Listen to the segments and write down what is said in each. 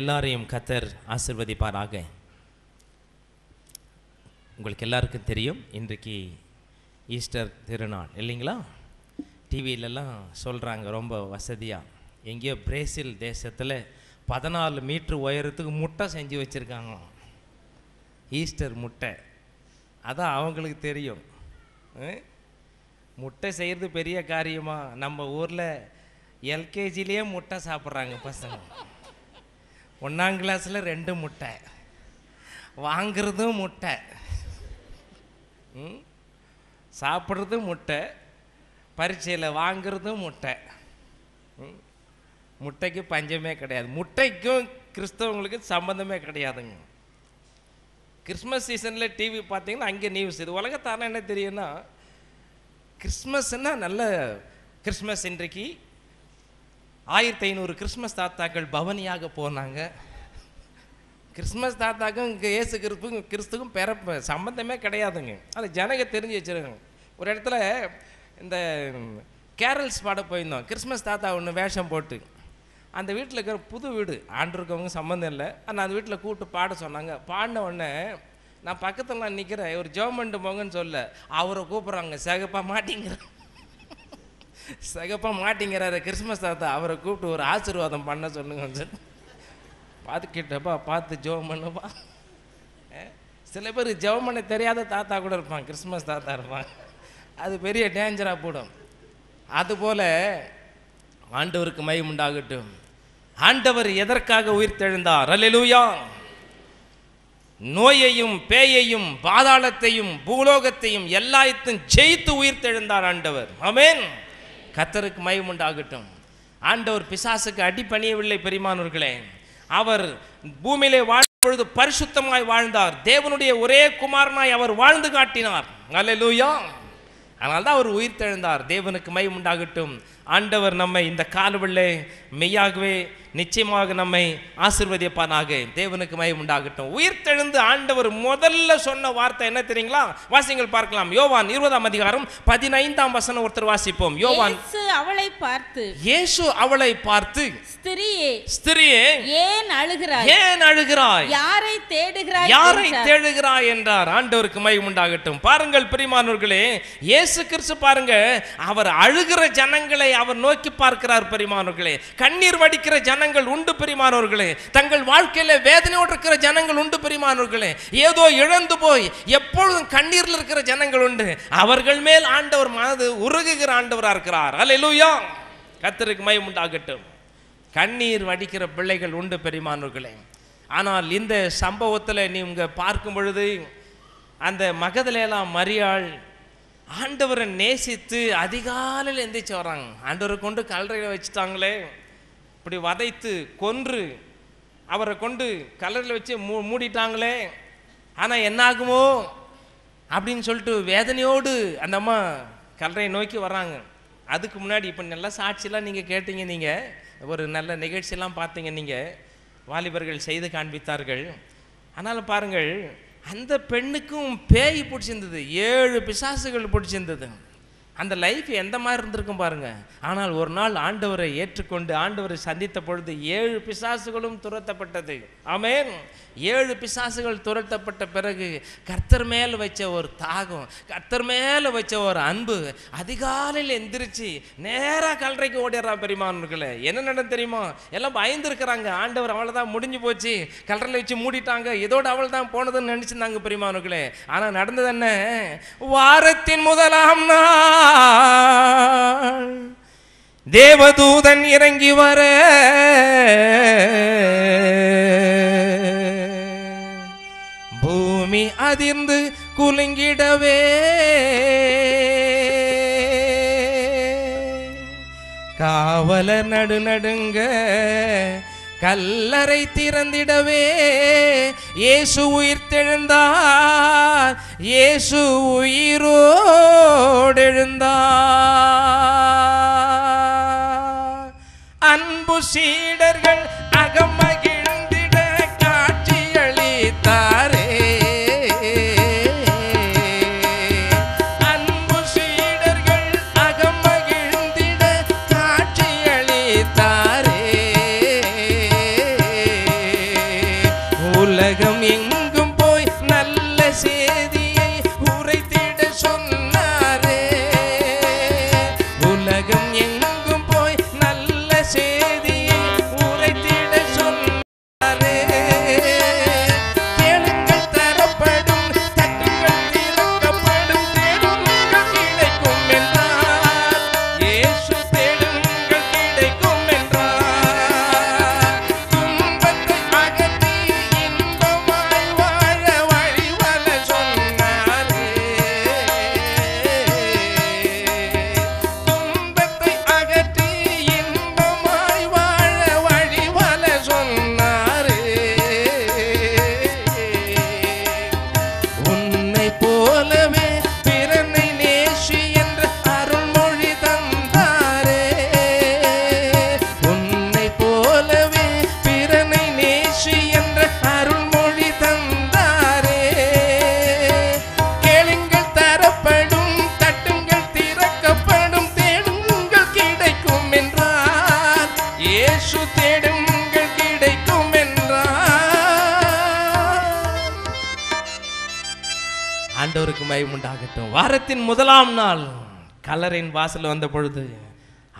எல்லாரையும் கர்த்தர் ஆசீர்வதிப்பாராக. உங்களுக்கு எல்லாருக்கும் தெரியும், இன்றைக்கு ஈஸ்டர் திருநாள் இல்லைங்களா? டிவியிலலாம் சொல்கிறாங்க ரொம்ப வசதியாக. எங்கேயோ பிரேசில் தேசத்தில் 14 மீட்டர் உயரத்துக்கு முட்டை செஞ்சு வச்சுருக்காங்க, ஈஸ்டர் முட்டை. அதான் அவங்களுக்கு தெரியும் முட்டை செய்கிறது பெரிய காரியமாக. நம்ம ஊரில் எல்கேஜிலேயே முட்டை சாப்பிட்றாங்க பசங்க. 1ஆம் கிளாஸில் 2 முட்டை வாங்கிறதும் முட்டை, சாப்பிட்றதும் முட்டை, பரீட்சையில் வாங்கிறதும் முட்டை. முட்டைக்கு பஞ்சமே கிடையாது. முட்டைக்கும் கிறிஸ்தவங்களுக்கு சம்மந்தமே கிடையாதுங்க. கிறிஸ்மஸ் சீசனில் டிவி பார்த்தீங்கன்னா அங்கே நியூஸ். இது உலகத்தான என்ன தெரியும்னா, கிறிஸ்மஸ்னால் நல்ல கிறிஸ்மஸ். இன்றைக்கு 1500 கிறிஸ்மஸ் தாத்தாக்கள் பவனியாக போனாங்க. கிறிஸ்மஸ் தாத்தாக்கும் இங்கே இயேசு கிறிஸ்துக்கும் சம்பந்தமே கிடையாதுங்க. அது ஜனங்க தெரிஞ்சு வச்சுருக்காங்க. ஒரு இடத்துல இந்த கேரல்ஸ் பாட போயிருந்தோம். கிறிஸ்மஸ் தாத்தா ஒன்று வேஷம் போட்டு அந்த வீட்டில் இருக்கிற புது வீடு, ஆண்டிருக்கவங்க சம்மந்தம் இல்லை, ஆனால் அந்த வீட்டில் கூப்பிட்டு பாட சொன்னாங்க. பாடின உடனே நான் பக்கத்தில் நிற்கிறேன், ஒரு ஜோமண்டு போங்கன்னு சொல்ல அவரை கூப்பிட்றாங்க. சகப்பா மாட்டிங்கிறாரு கிறிஸ்மஸ் தாத்தா. அவரை கூப்பிட்டு ஒரு ஆசீர்வாதம் பண்ண சொல்லுங்க சார். பார்த்துக்கிட்டப்பா பார்த்து ஜெபம் பண்ணுப்பா. சில பேர் ஜெபம் பண்ண தெரியாத தாத்தா கூட இருப்பான், கிறிஸ்மஸ் தாத்தா இருப்பான். அது பெரிய டேஞ்சராக போடும். அதுபோல் ஆண்டவருக்கு மகிமை உண்டாகட்டும். ஆண்டவர் எதற்காக உயிர்த்தெழுந்தார்? அல்லேலூயா. நோயையும் பேயையும் பாதாளத்தையும் பூலோகத்தையும் எல்லாத்தையும் ஜெயித்து உயிர்த்தெழுந்தார் ஆண்டவர். ஆமென். கர்த்தருக்கு மகிமை உண்டாகட்டும். ஆண்டவர் பிசாசுக்கு அடிபணியவில்லை பெரியமானவர்களே. அவர் பூமியிலே வாழும் பொழுது பரிசுத்தமாய் வாழ்ந்தார். தேவனுடைய ஒரே குமாரனாய் அவர் வாழ்ந்து காட்டினார். அல்லேலூயா. அதனால தான் அவர் உயிர்த்தெழுந்தார். தேவனுக்கு மகிமை உண்டாகட்டும். ஆண்டவர் நம்மை இந்த காலவெளியிலே மெய்யாகவே நிச்சயமாக நம்மை ஆசீர்வதிப்பானாக. தேவனுக்கு மகிமை உண்டாகட்டும். உயிர்த்தெழுந்து ஆண்டவர் முதல்ல சொன்ன வார்த்தை என்ன தெரியுங்களா? வாசிங்கள் பார்க்கலாம். யோவான் 20ஆம் அதிகாரம் 15ஆம் வசனம் ஒருத்தர் வாசிப்போம். யோவான். இயேசு அவளை பார்த்து ஸ்திரியே ஏன் அழுகிறாய், யாரை தேடுகிறாய் என்றார். ஆண்டவருக்கு மகிமை உண்டாகட்டும். பாருங்கள் பிரியமானவர்களே, இயேசு கிறிஸ்து பாருங்க, அவர் அழுகிற ஜனங்களை அவர் நோக்கி பார்க்கிறார். பிரியமானவர்களே, கண்ணீர் வடிக்கிற ஜனங்கள் உண்டு பிரியமானவர்களே. தங்கள் வாழ்க்கையில வேதனையோடு இருக்கிற ஜனங்கள் உண்டு பிரியமானவர்களே. ஏதோ இழந்து போய் எப்பொழுதும் கண்ணீரில் இருக்கிற ஜனங்கள் உண்டு. அவர்கள் மேல் ஆண்டவர் மனது உருகுகிற ஆண்டவராக இருக்கிறார். அல்லேலூயா. கர்த்தருக்கு மகிமை உண்டாகட்டும். கண்ணீர் வடிக்கிற பிள்ளைகள் உண்டு பெரியமானவர்களே. ஆனால் இந்த சம்பவத்தில் நீங்க பார்க்கும் பொழுது அந்த மகதலேலாம் மரியாள் ஆண்டவரை நேசித்து அதிகாலையில் எந்திரிச்சு வராங்க. ஆண்டவரை கொண்டு கல்லறையில் வச்சுட்டாங்களே, இப்படி வதைத்து கொன்று அவரை கொண்டு கல்லறையில் வச்சு மூடிட்டாங்களே, ஆனால் என்னாகுமோ அப்படின்னு சொல்லிட்டு வேதனையோடு அந்த அம்மா கல்லறையை நோக்கி வராங்க. அதுக்கு முன்னாடி இப்போ நல்ல சாட்சியெல்லாம் நீங்கள் கேட்டீங்க, நீங்கள் ஒரு நல்ல நிகழ்ச்சியெல்லாம் பார்த்தீங்க, நீங்கள் வாலிபர்கள் செய்து காண்பித்தார்கள். ஆனாலும் பாருங்கள், அந்த பெண்ணுக்கும் பேய் பிடிச்சிருந்தது, 7 பிசாசுகள் பிடிச்சிருந்தது. அந்த லைஃப் எந்த மாதிரி இருந்திருக்கும் பாருங்க. ஆனால் ஒரு நாள் ஆண்டவரை ஏற்றுக்கொண்டு ஆண்டவரை சந்தித்த பொழுது 7 பிசாசுகளும் துரத்தப்பட்டது. ஆமென். 7 பிசாசுகள் துரத்தப்பட்ட பிறகு கர்த்தர் மேல் வச்ச ஒரு தாகம், கர்த்தர் மேல வச்ச ஒரு அன்பு, அதிகாலையில் எந்திரிச்சு நேராக கல்லறைக்கு ஓடிடுறா. பெரியமானவர்களே, என்ன நடந்து தெரியுமா? எல்லாம் பயந்துருக்கிறாங்க. ஆண்டவர் அவளை தான் முடிஞ்சு போச்சு, கல்லறையில் வச்சு மூடிட்டாங்க, இதோட அவள் தான் போனதுன்னு நினைச்சிருந்தாங்க பெரியமானவர்களே. ஆனால் நடந்தது என்ன? வாரத்தின் முதலாம் நாள் தேவதூதன் இறங்கி வர பூமி அதிர்ந்து குலுங்கிடவே காவலர் நடுநடுங்க கல்லறை திறந்திடவே இயேசு உயிர்த்தெழுந்தார், இயேசு உயிரோடு எழுந்தார். அன்பு சீடர்கள் அகமகிழ்ந்திட காட்சியளித்தாரே. அன்பு சீடர்கள் அகமகிழ்ந்திட காட்சியளித்தாரே. உலகம் எங்கும் போய் நல்ல செய்தியை உரைத்திட சொன்னாரே. உலகம் எங்கும் போய் நல்ல செய்தியை உரைத்திட சொன்னாரே. கேளுங்கள் தரப்படும், தட்டுங்கள் திறக்கப்படும், தேடுங்கள் கிடைக்கும் என்றார். இயேசு தேடுங்கள் கிடைக்கும் என்றார். துன்பத்தை அகற்றி இன்பமாய் வாழ வழிவல சொன்னாரே. துன்பத்தை அகற்றி இன்பமாய் வாழ வழிவல சொன்னாரே. உன்னை போலவே பிறனை நேசி என்ற அருள்மொழி தந்தாரே. உன்னை போலவே பிறனை நேசி என்ற அருள்மொழி தந்தாரே. கேளுங்கள் தரப்படும், தட்டுங்கள் திறக்கப்படும், தேடுங்கள் கிடைக்கும் என்றார். இயேசு தேடுங்கள் கிடைக்கும் என்றார். ஆண்டவருக்கு மகிமை உண்டாகட்டும். வாரத்தின் முதலாம் நாள் கல்லறையின் வாசல் வந்த பொழுது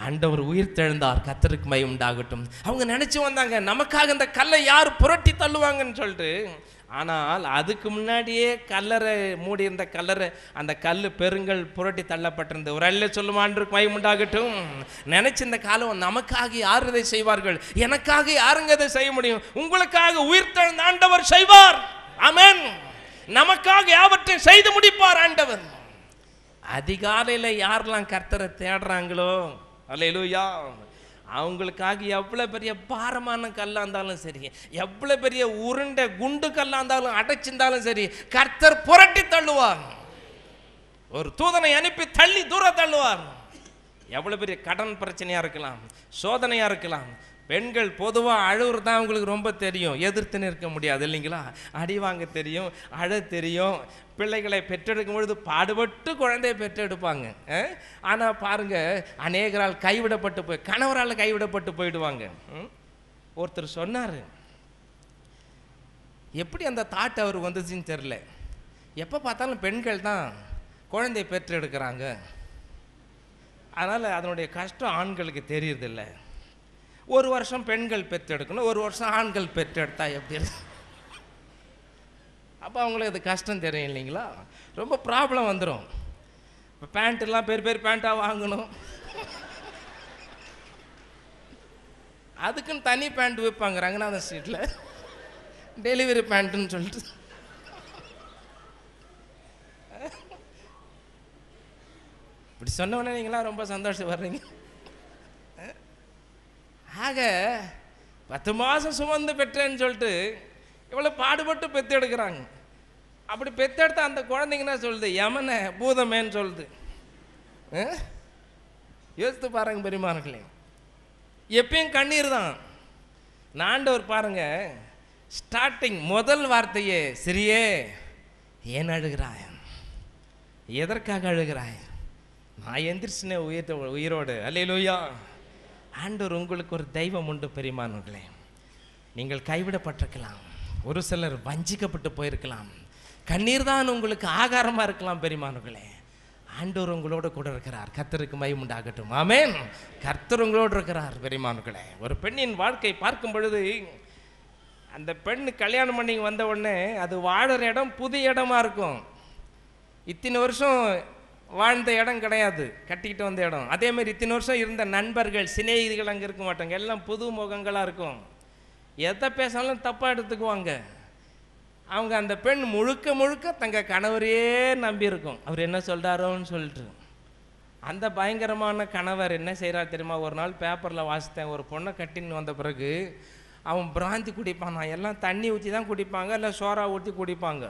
ஆண்டவர் உயிர்த்தெழுந்தார். கர்த்தருக்கு மகிமை உண்டாகட்டும். அவங்க நினைச்சு வந்தாங்க, நமக்காக இந்த கல்லை யார் புரட்டி தள்ளுவாங்கன்னு சொல்லிட்டு. ஆனால் அதுக்கு முன்னாடியே கல்லறை மூடி இருந்த கல்லறை, அந்த கல் பெருங்கல் புரட்டி தள்ளப்பட்டிருந்தது. ஒரு அல்ல சொல்லுமா, ஆண்டவருக்கு மகிமை உண்டாகட்டும். நினைச்சு இந்த காலம் நமக்காக யார் இதை செய்வார்கள்? எனக்காக யாருங்க இதை செய்ய முடியும்? உங்களுக்காக உயிர்த்தெழுந்த ஆண்டவர் செய்வார். ஆமென். நமக்காக யாவற்றையும் செய்து முடிப்பார் ஆண்டவர். அதிகாலையில் யாரெல்லாம் கர்த்தரை தேடுறாங்களோ, அல்லேலூயா, அவங்களுக்காக எவ்வளோ பெரிய பாரமான கல்லாக இருந்தாலும் சரி, எவ்வளோ பெரிய உருண்டை குண்டு கல்லாக இருந்தாலும் அடைச்சிருந்தாலும் சரி, கர்த்தர் புரட்டி தள்ளுவார். ஒரு தூதனை அனுப்பி தள்ளி தூரம் தள்ளுவார். எவ்வளோ பெரிய கடன் பிரச்சனையாக இருக்கலாம், சோதனையாக இருக்கலாம். பெண்கள் பொதுவாக அழுவுறது தான் அவங்களுக்கு ரொம்ப தெரியும், எதிர்த்து நிற்க முடியாது இல்லைங்களா? அடி வாங்க தெரியும், அழ தெரியும். பிள்ளைகளை பெற்றெடுக்கும் பொழுது பாடுபட்டு குழந்தையை பெற்றெடுப்பாங்க. ஆனால் பாருங்கள், அநேகரால் கைவிடப்பட்டு கணவரால் கைவிடப்பட்டு போயிடுவாங்க. ஒருத்தர் சொன்னார், எப்படி அந்த தாட் அவர் வந்துச்சுன்னு தெரில, எப்போ பார்த்தாலும் பெண்கள் தான் குழந்தையை பெற்றெடுக்கிறாங்க, அதனால் அதனுடைய கஷ்டம் ஆண்களுக்கு தெரியறதில்ல. ஒரு வருஷம் பெண்கள் பெற்றெடுக்கணும், ஒரு வருஷம் ஆண்கள் பெற்றெடுத்தா எப்படி இருக்கு? அப்போ அவங்களுக்கு அது கஷ்டம் தெரியும் இல்லைங்களா? ரொம்ப ப்ராப்ளம் வந்துடும். இப்போ பேண்ட்டெல்லாம் பெரிய பெரிய பேண்ட்டாக வாங்கணும், அதுக்குன்னு தனி பேண்ட் வைப்பாங்க ரங்கநாதன் ஸ்ட்ரீட்டில், டெலிவரி பேண்ட்டுன்னு சொல்லிட்டு. இப்படி சொன்னவொடனே நீங்களாம் ரொம்ப சந்தோஷம் வர்றீங்க. ஆக 10 மாதம் சுமந்து பெற்றேன்னு சொல்லிட்டு இவ்வளோ பாடுபட்டு பெற்றெடுக்கிறாங்க. அப்படி பெற்றெடுத்த அந்த குழந்தைங்கன்னா சொல்லுது, யமனை பூதமேன்னு சொல்லுது. யோசித்து பாருங்க பெரியமானங்களே, எப்பயும் கண்ணீர் தான். ஆண்டவர் பாருங்க, ஸ்டார்டிங் முதல் வார்த்தையே, சிறியே ஏன் அழுகிறாய், எதற்காக அழுகிறாய், நான் எந்திரிச்சுனே உயிரோடு. அல்லேலூயா. ஆண்டவர் உங்களுக்கு ஒரு தெய்வம் உண்டு பெரியமானவர்களே. நீங்கள் கைவிடப்பட்டிருக்கலாம், ஒரு சிலர் வஞ்சிக்கப்பட்டு போயிருக்கலாம், கண்ணீர் தான் உங்களுக்கு ஆகாரமாக இருக்கலாம் பெரியமானவர்களே. ஆண்டவர் உங்களோடு கூட இருக்கிறார். கர்த்தருக்கு மகிமை உண்டாகட்டும். ஆமென். கர்த்தர் உங்களோடு இருக்கிறார் பெரியமானவர்களே. ஒரு பெண்ணின் வாழ்க்கை பார்க்கும் பொழுது, அந்த பெண் கல்யாணம் பண்ணி வந்த உடனே அது வாழற இடம் புது இடமா இருக்கும். இத்தனை வருஷம் வாழ்ந்த இடம் கிடையாது, கட்டிக்கிட்டு வந்த இடம். அதேமாதிரி இத்தனை வருஷம் இருந்த நண்பர்கள் சிநேகிதிகள் அங்கே இருக்க மாட்டாங்க, எல்லாம் புது முகங்களாக இருக்கும். எதை பேசாலும் தப்பாக எடுத்துக்குவாங்க. அவங்க அந்த பெண் முழுக்க முழுக்க தங்க கணவரையே நம்பி இருக்கும், அவர் என்ன சொல்கிறாரோன்னு சொல்லிட்டு. அந்த பயங்கரமான கணவர் என்ன செய்கிறார் தெரியுமா? ஒரு நாள் பேப்பரில் வாசித்தேன், ஒரு பொண்ணை கட்டின்னு வந்த பிறகு அவன் பிராந்தி குடிப்பான். எல்லாம் தண்ணி ஊற்றி தான் குடிப்பாங்க, இல்லை சோறா ஊற்றி குடிப்பாங்க.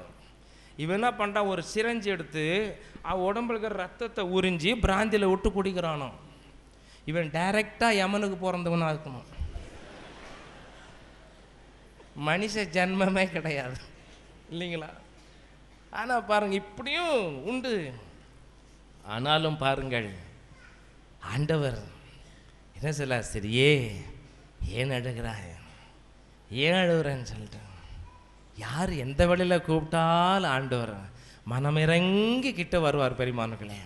இவன் என்ன பண்ணுறான், ஒரு சிரஞ்சி எடுத்து அவன் உடம்புல இருக்கிற ரத்தத்தை உறிஞ்சி பிராந்தியில் விட்டு குடிக்கிறானோ. இவன் டைரெக்டாக யமனுக்கு பிறந்தவனாக இருக்கணும். மனுஷ ஜன்மமே கிடையாது இல்லைங்களா? ஆனால் பாருங்கள், இப்படியும் உண்டு. ஆனாலும் பாருங்கள், ஆண்டவர் என்ன சொல்ல, சரியே ஏன் அழுகிறாய், ஏன் அழுகுறேன்னு சொல்லிட்டு, யார் எந்த வழியில் கூப்பிட்டாலும் ஆண்டவர் மனமிறங்கி கிட்ட வருவார் பெரியமானுங்களே.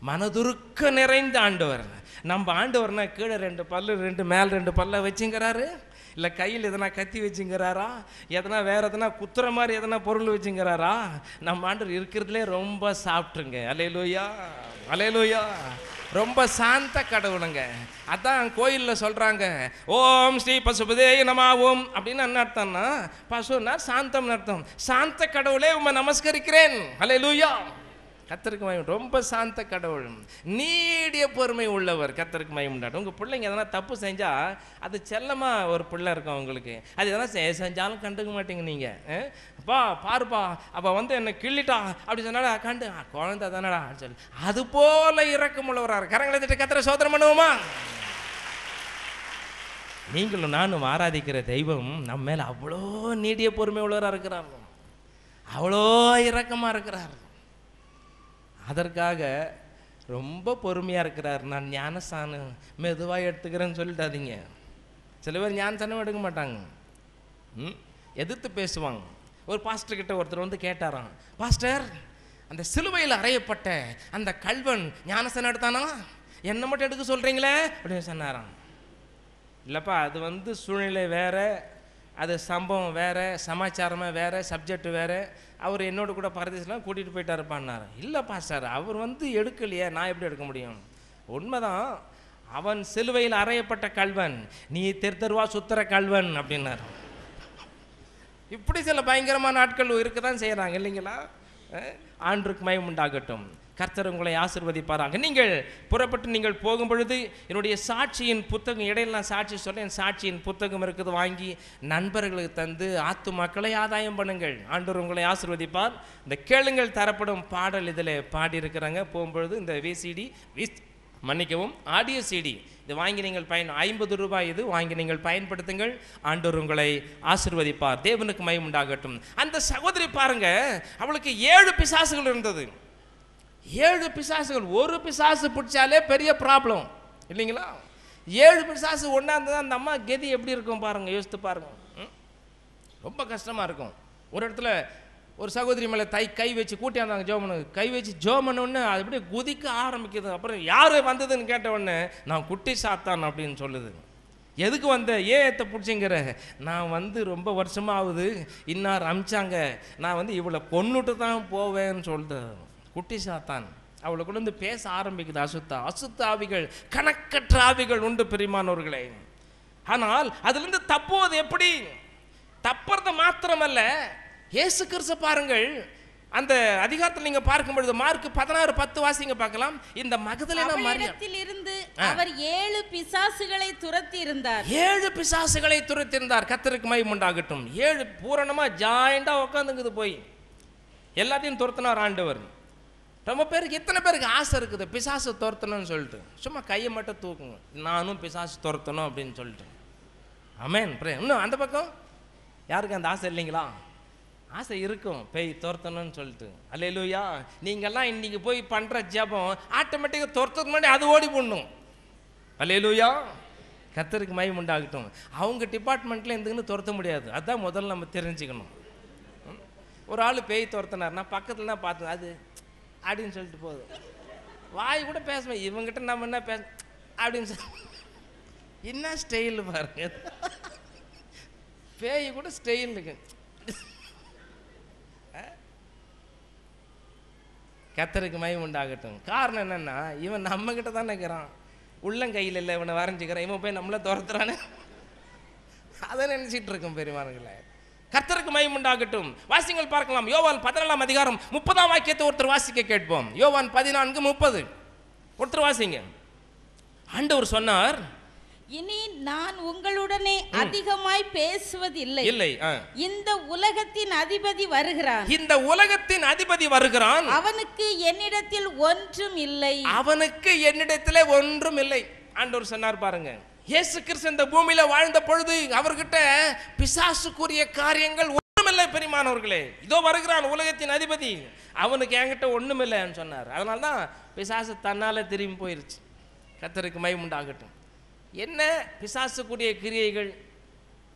மனதுருக்க நிறைந்த ஆண்டவர். நம்ம ஆண்டவர்னா கீழே 2 பல்லு 2 மேல் 2 பல்ல வச்சுங்கிறாரு, இல்லை கையில் எதனா கத்தி வச்சுங்கிறாரா, எதனா வேற எதனா குத்துற மாதிரி எதனா பொருள் வச்சுங்கிறாரா? நம்ம ஆண்டவர் இருக்கிறதுலே ரொம்ப சாப்பிட்ருங்க. அல்லேலூயா, அல்லேலூயா. ரொம்ப சாந்த கடவுளுங்க. அதான் கோயிலில் சொல்கிறாங்க, ஓம் ஸ்ரீ பசுபதே நம ஓம் அப்படின்னு என்ன அர்த்தம்னா, பசுன்னா சாந்தம்னு அர்த்தம். சாந்த கடவுளே உம்மை நமஸ்கரிக்கிறேன். அல்லேலூயா. கர்த்தருக்கு மகிமை. ரொம்ப சாந்த கடவுள், நீடிய பொறுமை உள்ளவர். கர்த்தருக்கு மகிமை உண்டாட்டும். உங்கள் பிள்ளைங்க எதனா தப்பு செஞ்சால் அது செல்லமாக ஒரு பிள்ளை இருக்கும் உங்களுக்கு. அது எதனா செஞ்சாலும் கண்டுக்க மாட்டீங்க நீங்கள். அப்பா பாருப்பா அப்போ வந்து என்னை கிள்ளிட்டா அப்படி சொன்னாடா கண்டு குழந்தை தானடா சொல்லி அது போல இரக்கமுள்ளவரார். கரங்களை தட்டி கர்த்தரை சோதனை பண்ணுவோமா? நீங்களும் நானும் ஆராதிக்கிற தெய்வம் நம்ம மேலே அவ்வளோ நீடிய பொறுமை உள்ளவராக இருக்கிறார், அவ்வளோ இரக்கமாக இருக்கிறார். அதற்காக ரொம்ப பொறுமையாக இருக்கிறார். நான் ஞானஸ்தானம் மெதுவாக எடுத்துக்கிறேன்னு சொல்லிட்டாதீங்க. சில பேர் ஞானஸ்தானம் எடுக்க மாட்டாங்க, எதிர்த்து பேசுவாங்க. ஒரு பாஸ்டர்கிட்ட ஒருத்தர் வந்து கேட்டாராம், பாஸ்டர் அந்த சிலுவையில் அறையப்பட்ட அந்த கல்வன் ஞானஸ்தானம் எடுத்தானா, என்ன மட்டும் எடுக்க சொல்கிறீங்களே அப்படின்னு சொன்னாராம். இல்லைப்பா, அது வந்து சூழ்நிலை வேறு, அது சம்பவம் வேறு, சமாச்சாரமாக வேறு, சப்ஜெக்ட் வேறு. அவர் என்னோட கூட பரதேசலாம் கூட்டிகிட்டு போயிட்டாருப்பான்னார். இல்லைப்பா சார், அவர் வந்து எடுக்கலையே, நான் எப்படி எடுக்க முடியும்? உண்மைதான், அவன் சிலுவையில் அறையப்பட்ட கல்வன், நீ தெருவா சுத்துற கல்வன் அப்படின்னார். இப்படி சில பயங்கரமான ஆட்கள் இருக்க தான் செய்கிறாங்க இல்லைங்களா? ஆண்டவருக்கு மகிமை உண்டாகட்டும். கர்த்தர் உங்களை ஆசீர்வதிப்பாராக. நீங்கள் புறப்பட்டு நீங்கள் போகும் பொழுது என்னுடைய சாட்சியின் புத்தகம், இடையில் நான் சாட்சி சொல்ல, என் சாட்சியின் புத்தகம் இருக்குது, வாங்கி நண்பர்களுக்கு தந்து ஆத்துமாக்களை ஆதாயம் பண்ணுங்கள். ஆண்டவர் உங்களை ஆசீர்வதிப்பார். இந்த கேளுங்கள் தரப்படும் பாடல் இதில் பாடியிருக்கிறாங்க. போகும்பொழுது இந்த ஆடியோ சிடி இது வாங்கி நீங்கள் 50 ரூபாய் இது வாங்கி நீங்கள் பயன்படுத்துங்கள். ஆண்டவர் உங்களை ஆசீர்வதிப்பார். தேவனுக்கு மகிமை உண்டாகட்டும். அந்த சகோதரி பாருங்க, அவளுக்கு 7 பிசாசுகள் இருந்தது. 7 பிசாசுகள். ஒரு பிசாசு பிடிச்சாலே பெரிய ப்ராப்ளம் இல்லைங்களா? 7 பிசாசு ஒன்றா இருந்தது. அந்த அம்மா கதி எப்படி இருக்கும் பாருங்க, யோசித்து பாருங்க. ரொம்ப கஷ்டமாக இருக்கும். ஒரு இடத்துல ஒரு சகோதரி மேலே கை வச்சு கூட்டியாந்தாங்க ஜோமனு. கை வச்சு ஜோமனு அது அப்படியே குதிக்க ஆரம்பிக்குது. அப்புறம் யார் வந்ததுன்னு கேட்ட உடனே நான் குட்டி சாத்தான் அப்படின்னு சொல்லுது. எதுக்கு வந்த, ஏத்த பிடிச்சிங்கிற? நான் வந்து ரொம்ப வருஷமாக ஆகுது, இன்னார் அமிச்சாங்க, நான் வந்து இவளை கொன்னுட்டு தான் போவேன்னு சொல்லுது. குட்டி சாத்தான் அவளை கூட வந்து பேச ஆரம்பிக்குது. அசுத்த ஆவிகள், கணக்கற்ற ஆவிகள் உண்டு பிரியமானவர்களே. ஆனால் அதிலிருந்து தப்புவது எப்படி? தப்புறது மாத்திரமல்ல, இயேசு கிறிஸ்து பாருங்கள், அந்த அதிகாரத்தில் நீங்க பார்க்கும் பொழுது மார்க் 16:10 வாசிங்க பார்க்கலாம். இந்த மகதலேனா மரியாள் இருந்து அவர் 7 பிசாசுகளை துரத்தி இருந்தார். 7 பிசாசுகளை துரத்தி இருந்தார். கர்த்தருக்கு மகிமை உண்டாகட்டும். 7 பூரணமா ஜாயிண்டா உட்காந்துங்குது, போய் எல்லாத்தையும் துரத்தினார் ஆண்டவர். ரொம்ப பேருக்கு, எத்தனை பேருக்கு ஆசை இருக்குது பிசாசு துரத்தணும்னு சொல்லிட்டு? சும்மா கையை மட்டும் தூக்குங்க, நானும் பிசாசு துரத்தணும் அப்படின்னு சொல்லிட்டு. ஆமென். இன்னும் அந்த பக்கம் யாருக்கு அந்த ஆசை இல்லைங்களா? ஆசை இருக்கும், பேய் துரத்தணும்னு சொல்லிட்டு. அல்லேலூயா. நீங்கள்லாம் இன்னைக்கு போய் பண்ணுற ஜெபம் ஆட்டோமேட்டிக்காக துரத்துக்கு முன்னாடி அது ஓடி போடணும். அல்லேலூயா. கர்த்தருக்கு மகிமை உண்டாகட்டும். அவங்க டிபார்ட்மெண்ட்டில் எதுக்குன்னு துரத்த முடியாது. அதுதான் முதல்ல நம்ம தெரிஞ்சுக்கணும். ஒரு ஆள் பேய் துரத்தினார்னா பக்கத்தில் தான் பார்த்து அது அப்படின்னு சொல்லிட்டு போகுது. வாய் கூட பேசுவேன், இவங்ககிட்ட நம்ம என்ன பேச அப்படின்னு சொல்லி என்ன ஸ்டைல் பாருங்க. பேய் கூட ஸ்டைல் இருக்கு. கர்த்தருக்கு மகிமை உண்டாகட்டும். காரணம் என்னன்னா, இவன் நம்ம கிட்ட தானே இருக்கிறான், உள்ளங்கையில் இல்லை, இவனை வரைஞ்சிக்கிறான், இவன் போய் நம்மள துரத்துறானே, அதை நினைச்சிட்டு இருக்கும் பெரியமானங்களே. கர்த்தருக்கு மகிமை உண்டாகட்டும். வாசிங்கள் பார்க்கலாம். யோவான் 14 அதிகாரம் 30 வாக்கியத்தை ஒருத்தர் வாசிக்க கேட்போம். யோவான் 14:30 ஒருத்தர் வாசிங்க. ஆண்டவர் சொன்னார், இனி நான் உங்களுடனே அதிகமாய் பேசுவதில்லை. இல்லை, இந்த உலகத்தின் அதிபதி வருகிறான். இந்த உலகத்தின் அதிபதி வருகிறான். அவனுக்கு என்னிடத்தில் ஒன்றும் இல்லை. அவனுக்கு என்னிடத்திலே ஒன்றும் இல்லை. ஆண்டவர் சொன்னார் பாருங்க. இயேசு கிறிஸ்து இந்த பூமியில வாழ்ந்த பொழுது அவர்கிட்ட பிசாசுக்குரிய காரியங்கள் ஒன்றுமில்லை பெரியமானவர்களே. இதோ வருகிறான் உலகத்தின் அதிபதி, அவனுக்கு என்கிட்ட ஒண்ணுமில்லைன்னு சொன்னார். அதனால தான் பிசாசு தன்னால திரும்பி போயிருச்சு. கர்த்தருக்கு மகிமை உண்டாகட்டும். என்ன பிசாசுக்குரிய கிரியைகள்?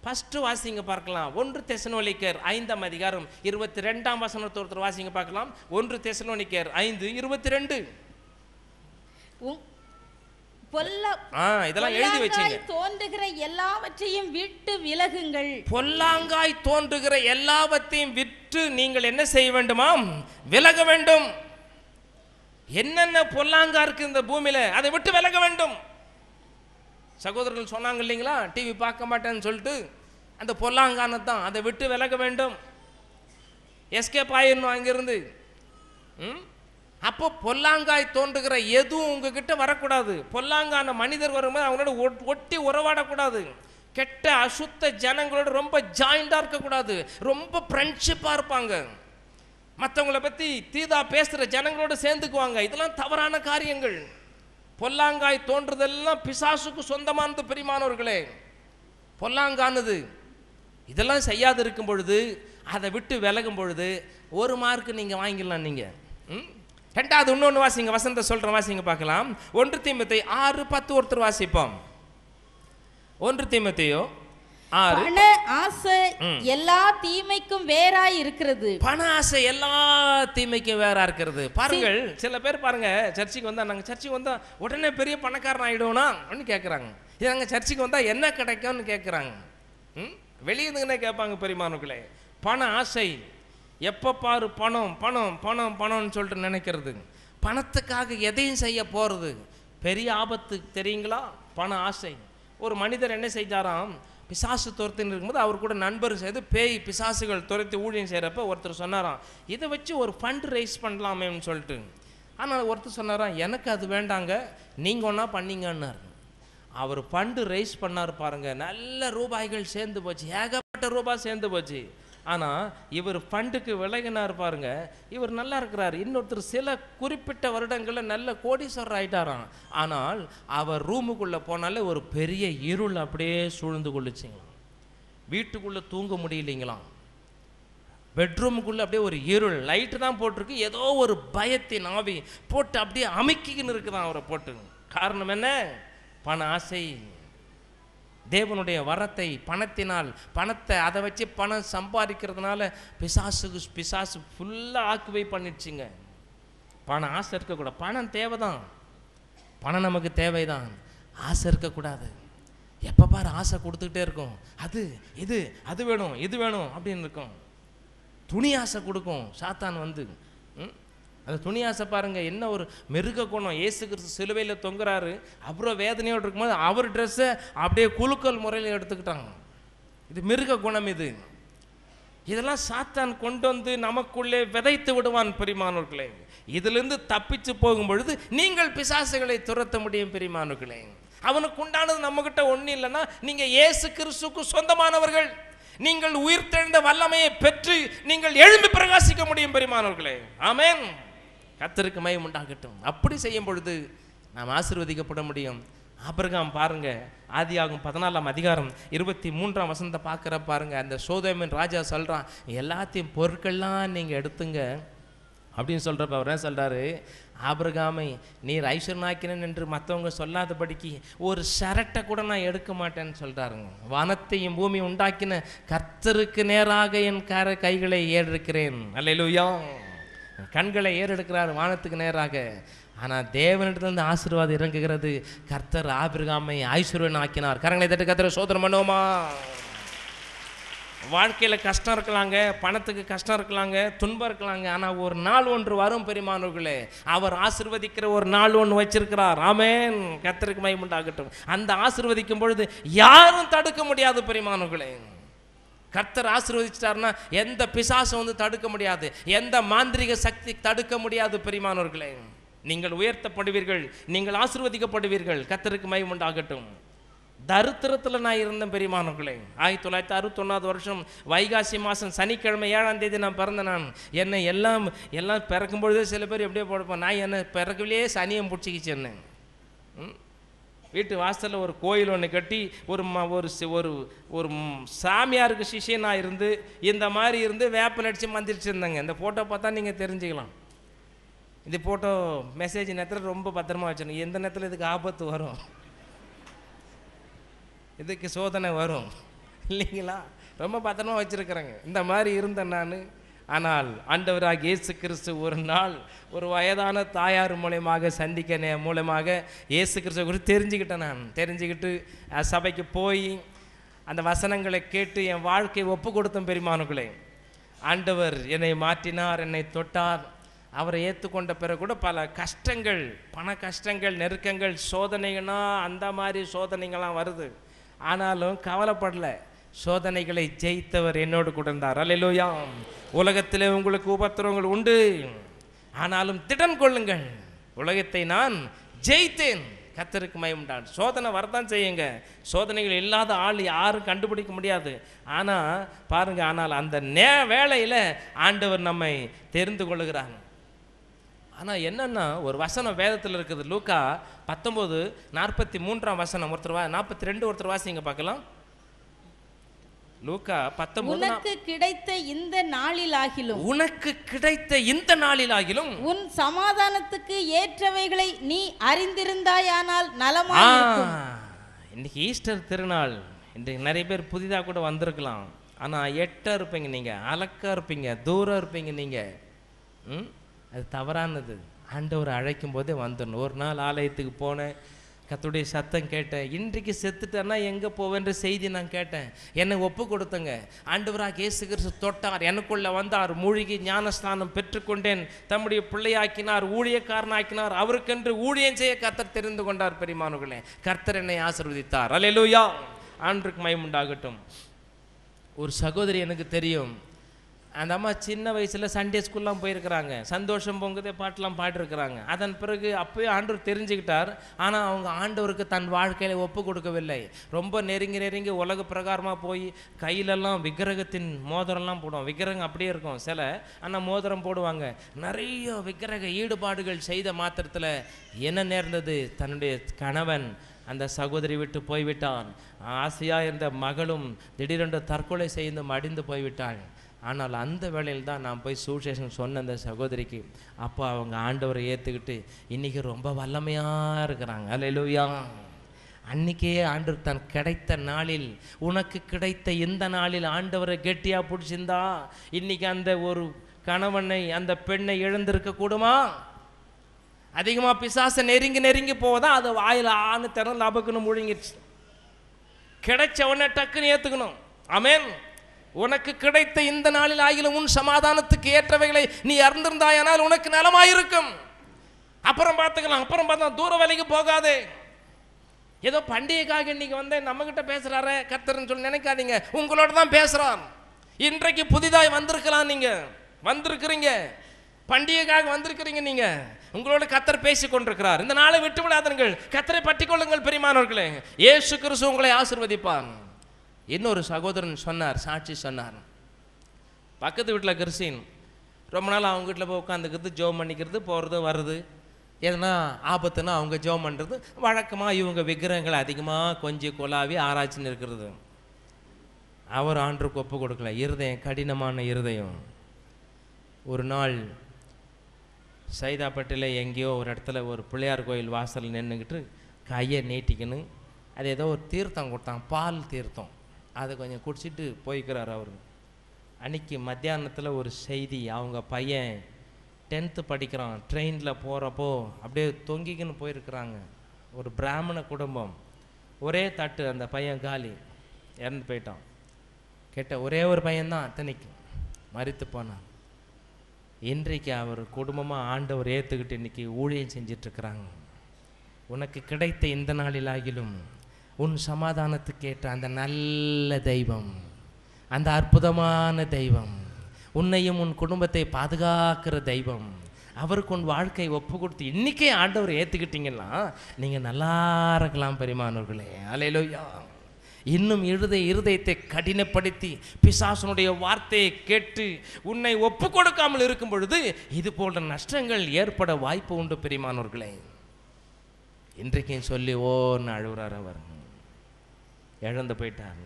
ஃபஸ்ட்டு வாசிங்க பார்க்கலாம். 1 தெசலோனிக்கர் 5ஆம் அதிகாரம் 22ஆம் வசனத்தை ஒருத்தர் வாசிங்க பார்க்கலாம். 1 தெசலோனிக்கர் 5:22. இதெல்லாம் எழுதி வச்சுங்க. தோன்றுகிற எல்லாவற்றையும் விட்டு விலகுங்கள். பொல்லாங்காய் தோன்றுகிற எல்லாவற்றையும் விட்டு நீங்கள் என்ன செய்ய வேண்டுமாம்? விலக வேண்டும். என்னென்ன பொல்லாங்கா இருக்கு இந்த பூமியில அதை விட்டு விலக வேண்டும். சகோதரர்கள் சொன்னாங்க இல்லைங்களா, டிவி பார்க்க மாட்டேன்னு சொல்லிட்டு, அந்த பொல்லாங்கானதான் அதை விட்டு விலக வேண்டும், எஸ்கேப் ஆயிடணும் அங்கிருந்து. அப்போ பொல்லாங்காய் தோன்றுகிற எதுவும் உங்ககிட்ட வரக்கூடாது. பொல்லாங்கான மனிதர் வரும்போது அவங்களோட ஒட்டி உறவாடக்கூடாது. கெட்ட அசுத்த ஜனங்களோட ரொம்ப ஜாயிண்டாக இருக்கக்கூடாது. ரொம்ப ஃப்ரெண்ட்ஷிப்பாக இருப்பாங்க. மற்றவங்களை பற்றி தீதா பேசுகிற ஜனங்களோட சேர்ந்துக்குவாங்க. இதெல்லாம் தவறான காரியங்கள். பொல்லாங்காய் தோன்றுதெல்லாம் பிசாசுக்கு சொந்தமானது பிரியமானவர்களே. பொல்லாங்கானது இதெல்லாம் செய்யாது இருக்கும் பொழுது, அதை விட்டு விலகும் பொழுது 1 மார்க் நீங்கள் வாங்கிடலாம். நீங்கள் ரெண்டாவது இன்னொன்று வாசிங்க, வசந்த சொல்கிறேன், வாசிங்க பார்க்கலாம். 1 தீமோத்தேயு 6:10 ஒருத்தர் வாசிப்போம். 1 தீமோத்தேயு 6. பண ஆசை எல்லா தீமைக்கும் வேறாய் இருக்கிறது. பண ஆசை எல்லா தீமைக்கும் வேறா இருக்கிறது. பாருங்கள், சில பேர் பாருங்க, சர்ச்சுக்கு வந்தா நாங்கள் சர்ச்சுக்கு வந்தா உடனே பெரிய பணக்காரன் ஆகிடுவோனா அப்படின்னு கேட்குறாங்க. இது நாங்கள் சர்ச்சுக்கு வந்தா என்ன கிடைக்கும்னு கேட்குறாங்க. வெளியிருந்துங்கன்னே கேட்பாங்க பெரியமானவர்களே. பண ஆசை, எப்போ பாரு பணம் பணம் பணம் பணம்னு சொல்லிட்டு நினைக்கிறது, பணத்துக்காக எதையும் செய்ய போகிறது பெரிய ஆபத்து தெரியுங்களா? பண ஆசை. ஒரு மனிதர் என்ன செய்தாராம், பிசாசு துரத்தின்னு இருக்கும்போது அவர் கூட நண்பர் செய்து பேய் பிசாசுகள் துரத்தி ஊழியம் செய்கிறப்ப ஒருத்தர் சொன்னாராம், இதை வச்சு ஒரு ஃபண்ட் ரைஸ் பண்ணலாமேன்னு சொல்லிட்டு. ஆனால் ஒருத்தர் சொன்னாராம், எனக்கு அது வேண்டாங்க, நீங்கள் ஒன்றா பண்ணிங்கன்னார். அவர் ஃபண்டு ரைஸ் பண்ணார் பாருங்க, நல்ல ரூபாய்கள் சேர்ந்து போச்சு, ஏகப்பட்ட ரூபாய் சேர்ந்து போச்சு. ஆனால் இவர் ஃபண்டுக்கு விலகினார் பாருங்க, இவர் நல்லா இருக்கிறார். இன்னொருத்தர் சில குறிப்பிட்ட வருடங்களில் நல்ல கோடீஸ்வரர் ஆயிட்டாராம். ஆனால் அவர் ரூமுக்குள்ளே போனாலே ஒரு பெரிய இருள் அப்படியே சூழ்ந்து கொள்ளுச்சிங்களாம். வீட்டுக்குள்ளே தூங்க முடியலைங்களாம். பெட்ரூமுக்குள்ளே அப்படியே ஒரு இருள், லைட்டு தான் போட்டிருக்கு, ஏதோ ஒரு பயத்தின் ஆவி போட்டு அப்படியே அமைக்கின்னு இருக்குதான் அவரை போட்டு. காரணம் என்ன? பண ஆசை. தேவனுடைய வரத்தை பணத்தினால், பணத்தை அதை வச்சு பணம் சம்பாதிக்கிறதுனால பிசாசு ஃபுல்லாக ஆக்குவை பண்ணிடுச்சுங்க. பணம் ஆசை இருக்கக்கூடாது. பணம் தேவைதான், பணம் நமக்கு தேவைதான், ஆசை இருக்கக்கூடாது. எப்போ பாரு ஆசை கொடுத்துக்கிட்டே இருக்கும். அது இது அது வேணும் இது வேணும் அப்படின்னு இருக்கும். துணி ஆசை கொடுக்கும் சாத்தான் வந்து. அந்த துணி ஆசை பாருங்கள், என்ன ஒரு மிருக குணம். இயேசு கிறிஸ்து சிலுவையில் தொங்குறாரு, அப்புறம் வேதனையோடு இருக்கும்போது அவர் ட்ரெஸ்ஸை அப்படியே குலுக்கல் முறையில் எடுத்துக்கிட்டாங்க. இது மிருக குணம். இதெல்லாம் சாத்தான் கொண்டு வந்து நமக்குள்ளே விதைத்து விடுவான் பிரியமானவர்களே. இதிலிருந்து தப்பிச்சு போகும் பொழுது நீங்கள் பிசாசுகளை துரத்த முடியும் பிரியமானவர்களே. அவனுக்கு உண்டானது நம்மகிட்ட ஒன்றும் இல்லைன்னா, நீங்கள் இயேசு கிறிஸ்துக்கு சொந்தமானவர்கள். நீங்கள் உயிர்த்தெழுந்த வல்லமையை பெற்று நீங்கள் எழும்பி பிரகாசிக்க முடியும் பிரியமானவர்களே. ஆமென். கர்த்தருக்கு மகிமை உண்டாகட்டும். அப்படி செய்யும் பொழுது நாம் ஆசீர்வதிக்கப்பட முடியும். ஆபிரகாம் பாருங்க, ஆதியாகமம் 14ஆம் அதிகாரம் 23ஆம் வசனத்தை பார்க்குற பாருங்க, அந்த சோதோமின் ராஜா சொல்கிறான், எல்லாத்தையும் பொருட்கள்லாம் நீங்கள் எடுத்துங்க அப்படின்னு சொல்கிறப்ப அவர் என்ன சொல்கிறாரு, ஆபிரகாமை நீர் ஐஸ்வர்யனாக்கினேன் என்று மற்றவங்க சொல்லாதபடிக்கு ஒரு ஷரட்டை கூட நான் எடுக்க மாட்டேன்னு சொல்கிறாருங்க. வானத்தையும் பூமி உண்டாக்கின கர்த்தருக்கு நேராக என் கைகளை ஏறெடுக்கிறேன். அல்லேலூயா. கண்களை ஏறெடுக்கிறார் வானத்துக்கு நேராக. ஆனால் தேவனிடத்திலிருந்து ஆசீர்வாதம் இறங்குகிறது. கர்த்தர் ஆபிரகாமை ஐஸ்வர்யன் ஆக்கினார். கரங்களை தட்டு கர்த்தரை சோதனை பண்ணுவோமா? வாழ்க்கையில் கஷ்டம் இருக்கலாங்க, பணத்துக்கு கஷ்டம் இருக்கலாங்க, துன்பம் இருக்கலாங்க. ஆனால் ஒரு நாள் ஒன்று வரும் பெரியமானவர்களே, அவர் ஆசீர்வதிக்கிற ஒரு நாள் ஒன்று வச்சிருக்கிறார். ஆமென். கர்த்தருக்கு மகிமை உண்டாகட்டும். அந்த ஆசீர்வதிக்கும் பொழுது யாரும் தடுக்க முடியாது பெரியமானவர்களே. கர்த்தர் ஆசீர்வதிச்சிட்டாருன்னா எந்த பிசாசும் வந்து தடுக்க முடியாது, எந்த மாந்திரிக சக்தி தடுக்க முடியாது பெரியமானவர்களே. நீங்கள் உயர்த்தப்படுவீர்கள், நீங்கள் ஆசீர்வதிக்கப்படுவீர்கள். கர்த்தருக்கு மகிமை உண்டாகட்டும். தரித்திரத்தில் நான் இருந்தேன் பெரியமானவர்களே. 1961 வருஷம் வைகாசி மாதம் சனிக்கிழமை 7ஆம் தேதி நான் பிறந்தேன். நான் என்னை எல்லாம் பிறக்கும் பொழுதே சில பேர் எப்படியே போடுப்பேன், நான் என்னை பிறக்கவிலேயே சனியம் பிடிச்சிக்கிச்சு. என்ன வீட்டு வாசலில் ஒரு கோயில் ஒன்று கட்டி ஒரு ஒரு சாமியாருக்கு சிஷியனாக இருந்து இந்த மாதிரி இருந்து வேப்பல் அடித்து மந்திரிச்சிருந்தாங்க. இந்த ஃபோட்டோ பார்த்தா நீங்கள் தெரிஞ்சுக்கலாம். இந்த ஃபோட்டோ மெசேஜ் நேரத்தில் ரொம்ப பத்திரமா வச்சிடணும். எந்த நேரத்தில் இதுக்கு ஆபத்து வரும், இதுக்கு சோதனை வரும். இல்லைங்களா? ரொம்ப பத்திரமா வச்சுருக்கிறேங்க. இந்த மாதிரி இருந்தேன் நான். ஆனால் ஆண்டவராக இயேசு கிறிஸ்து ஒரு நாள் ஒரு வயதான தாயார் மூலயமாக சந்திக்க மூலமாக இயேசு கிறிஸ்துவ குறித்து தெரிஞ்சுக்கிட்டேன். நான் தெரிஞ்சுக்கிட்டு சபைக்கு போய் அந்த வசனங்களை கேட்டு என் வாழ்க்கையை ஒப்பு கொடுத்தேன். பெரியமானங்களே, ஆண்டவர் என்னை மாற்றினார், என்னை தொட்டார். அவரை ஏற்றுக்கொண்ட பிறகு கூட பல கஷ்டங்கள், பண கஷ்டங்கள், நெருக்கங்கள், சோதனைகள்னா அந்த மாதிரி சோதனைகள்லாம் வருது. ஆனாலும் கவலைப்படலை. சோதனைகளை ஜெயித்தவர் என்னோடு கூட இருந்தார். அல்லேலூயா. உலகத்திலே உங்களுக்கு உபத்திரவங்கள் உண்டு, ஆனாலும் திடன் கொள்ளுங்கள், உலகத்தை நான் ஜெயித்தேன். கர்த்தருக்கு மகிமை உண்டாகட்டும். சோதனை வரதான் செய்யுங்க. சோதனைகள் இல்லாத ஆள் யாரும் கண்டுபிடிக்க முடியாது. ஆனால் பாருங்க, ஆனால் அந்த வேளையில் ஆண்டவர் நம்மை தெரிந்து கொள்ளுகிறாங்க. ஆனால் என்னன்னா ஒரு வசனம் வேதத்தில் இருக்குது. லூக்கா 19:43 வசனம். ஒருத்தர் 42 ஒருத்தர் வாசிங்க பார்க்கலாம். லூக்கா 19. உனக்கு கிடைத்த இந்த நாளிலாகிலும், உனக்கு கிடைத்த இந்த நாளிலாகிலும் உன் சமாதானத்துக்கு ஏற்றவைகளை நீ அறிந்திருந்தாயானால் நலமாயிருக்கும். இன்னைக்கு ஈஸ்டர் திருநாள். இன்றைக்கு நிறைய பேர் புதிதாக கூட வந்திருக்கலாம். ஆனால் எட்டாக இருப்பீங்க, நீங்கள் அலக்காக இருப்பீங்க, தூரம் இருப்பீங்க. நீங்கள் அது தவறானது. ஆண்டவர் அழைக்கும் போதே வந்துடணும். ஒரு நாள் ஆலயத்துக்கு போனேன், கர்த்தருடைய சத்தம் கேட்டேன். இன்றைக்கு செத்துட்டேன்னா எங்கே போவேன்ற செய்தி நான் கேட்டேன். என்னை ஒப்பு கொடுத்தங்க. ஆண்டவராக இயேசு கிறிஸ்து தொட்டார், எனக்குள்ளே வந்தார், மூழ்கி ஞானஸ்நானம் பெற்றுக்கொண்டேன், தம்முடைய பிள்ளையாக்கினார், ஊழியக்காரனாக்கினார். அவருக்கென்று ஊழியம் செய்ய கர்த்தர் தெரிந்து கொண்டார். பெரியமானவர்களே, கர்த்தர் என்னை ஆசீர்வதித்தார். அல்லேலூயா. ஆண்டவருக்கு மகிமை உண்டாகட்டும். ஒரு சகோதரி எனக்கு தெரியும். அந்த அம்மா சின்ன வயசில் சண்டே ஸ்கூல்லாம் போயிருக்கிறாங்க. சந்தோஷம் பொங்குதே பாட்டெலாம் பாடிருக்கிறாங்க. அதன் பிறகு அப்போயே ஆண்டவர் தெரிஞ்சுக்கிட்டார். ஆனால் அவங்க ஆண்டவருக்கு தன் வாழ்க்கையில் ஒப்பு கொடுக்கவில்லை. ரொம்ப நெருங்கி உலக பிரகாரமாக போய் கையிலெல்லாம் விக்கிரகத்தின் மோதிரம்லாம் போடுவோம். விக்கிரகம் அப்படியே இருக்கும் சில, ஆனால் மோதிரம் போடுவாங்க. நிறைய விக்கிரக ஈடுபாடுகள் செய்த மாத்திரத்தில் என்ன நேர்ந்தது? தன்னுடைய கணவன் அந்த சகோதரி விட்டு போய்விட்டான். ஆசையாக இருந்த மகளும் திடீரென்று தற்கொலை செய்து மடிந்து போய்விட்டாள். ஆனால் அந்த வேளையில் தான் நான் போய் சுவிசேஷம் சொன்ன அந்த சகோதரிக்கு அப்போ அவங்க ஆண்டவரை ஏற்றுக்கிட்டு இன்றைக்கி ரொம்ப வல்லமையாக இருக்கிறாங்க. அல்லேலூயா. அன்றைக்கே ஆண்டவர் தன் கிடைத்த நாளில், உனக்கு கிடைத்த இந்த நாளில் ஆண்டவரை கெட்டியாக பிடிச்சிருந்தா இன்றைக்கி அந்த ஒரு கணவனை, அந்த பெண்ணை இழந்திருக்க கூடுமா? அதிகமாக பிசாசை நெருங்கி போவதா அது வாயில் ஆணு திறன் லாபக்குன்னு முழுங்கிடுச்சு. கிடைச்ச உடனே டக்குன்னு ஏற்றுக்கணும். ஆமென். உனக்கு கிடைத்த இந்த நாளில் ஆகிலும் உன் சமாதானத்துக்கு ஏற்றவைகளை நீ அறிந்திருந்தாயானால் உனக்கு நலமாயிருக்கும். அப்புறம் பார்த்துக்கலாம், அப்புறம் பார்த்தா தூர வேலைக்கு போகாதே. ஏதோ பண்டிகைக்காக இன்னைக்கு வந்து நம்மகிட்ட பேசுறாரு கர்த்தர்னு சொல்லி நினைக்காதீங்க. உங்களோட தான் பேசுறான். இன்றைக்கு புதிதாய் வந்திருக்கலாம், நீங்க வந்திருக்கிறீங்க, பண்டிகைக்காக வந்திருக்கிறீங்க. நீங்க உங்களோட கர்த்தர் பேசி கொண்டிருக்கிறார். இந்த நாளை விட்டு விடாதீர்கள், கர்த்தரை பற்றி கொள்ளுங்கள். பெரியமானவர்களே, இயேசு கிறிஸ்து உங்களை ஆசீர்வதிப்பான். இன்னொரு சகோதரன் சொன்னார், சாட்சி சொன்னார். பக்கத்து வீட்டில் கிறிஸ்டின் ரொம்ப நாள் அவங்க வீட்டில் போய் உட்காந்துக்கிறது, ஜோம் பண்ணிக்கிறது, போகிறது வர்றது. எதுனா ஆபத்துனா அவங்க ஜோம் பண்ணுறது. வழக்கமாக இவங்க விக்கிரகங்களை அதிகமாக கொஞ்சம் கொலாவி ஆராய்ச்சின்னு இருக்கிறது. அவர் ஆண்டருக்கு ஒப்பு கொடுக்கல. இருதயம் கடினமான இருதயம். ஒரு நாள் சைதாப்பட்டில் எங்கேயோ ஒரு இடத்துல ஒரு பிள்ளையார் கோயில் வாசல் நின்றுக்கிட்டு கையை நீட்டிக்கணும். அது ஏதோ ஒரு தீர்த்தம் கொடுத்தாங்க, பால் தீர்த்தம். அதை கொஞ்சம் குடிச்சிட்டு போய்க்கிறார் அவர். அன்றைக்கி மத்தியானத்தில் ஒரு செய்தி, அவங்க பையன் 10th படிக்கிறான். ட்ரெயினில் போகிறப்போ அப்படியே தொங்கிக்கின்னு போயிருக்கிறாங்க. ஒரு பிராமண குடும்பம், ஒரே தட்டு, அந்த பையன் காலி, இறந்து போயிட்டான். கேட்ட ஒரே ஒரு பையன்தான் அத்தனைக்கும் மரித்து போனான். இன்றைக்கு அவர் குடும்பமாக ஆண்டவர் ஏற்றுக்கிட்டு இன்றைக்கி ஊழியம் செஞ்சிட்ருக்கிறாங்க. உனக்கு கிடைத்த இந்த நாளில் ஆகிலும் உன் சமாதானத்துக்கு ஏற்ற அந்த நல்ல தெய்வம், அந்த அற்புதமான தெய்வம், உன்னையும் உன் குடும்பத்தை பாதுகாக்கிற தெய்வம், அவருக்கு உன் வாழ்க்கை ஒப்பு கொடுத்து இன்றைக்கே ஆண்டவர் ஏற்றுக்கிட்டீங்கன்னா நீங்கள் நல்லா இருக்கலாம். பெரியமானவர்களே, அல்லேலூயா. இன்னும் இருதயத்தை கடினப்படுத்தி பிசாசனுடைய வார்த்தையை கேட்டு உன்னை ஒப்பு கொடுக்காமல் இருக்கும் பொழுது இது போன்ற நஷ்டங்கள் ஏற்பட வாய்ப்பு உண்டு. பெரியமானவர்களே, இன்றைக்கும் சொல்லி ஓன்னு அழுகிறார். அவர் இழந்து போயிட்டார்.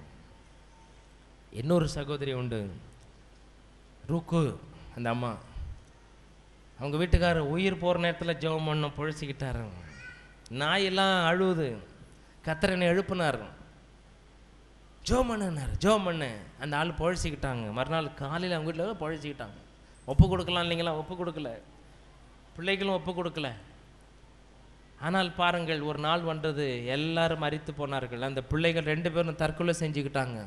இன்னொரு சகோதரி உண்டு, ருக்கு, அந்த அம்மா. அவங்க வீட்டுக்காரர் உயிர் போகிற நேரத்தில் ஜெபம் பண்ண பொழிச்சிக்கிட்டாரு. நாயெல்லாம் அழுவுது. கர்த்தர் என்னை எழுப்பினார். ஜோம் பண்ணு. அந்த ஆள் பொழைச்சிக்கிட்டாங்க. மறுநாள் காலையில் அவங்க வீட்டில் பொழைச்சிக்கிட்டாங்க. ஒப்பு கொடுக்கலாம் இல்லைங்களா? ஒப்பு கொடுக்கல. பிள்ளைகளும் ஒப்பு கொடுக்கல. ஆனால் பாருங்கள், ஒரு நாள் வந்தது, எல்லாரும் மரித்து போனார்கள். அந்த பிள்ளைகள் 2 பேரும் தற்கொலை செஞ்சுக்கிட்டாங்க.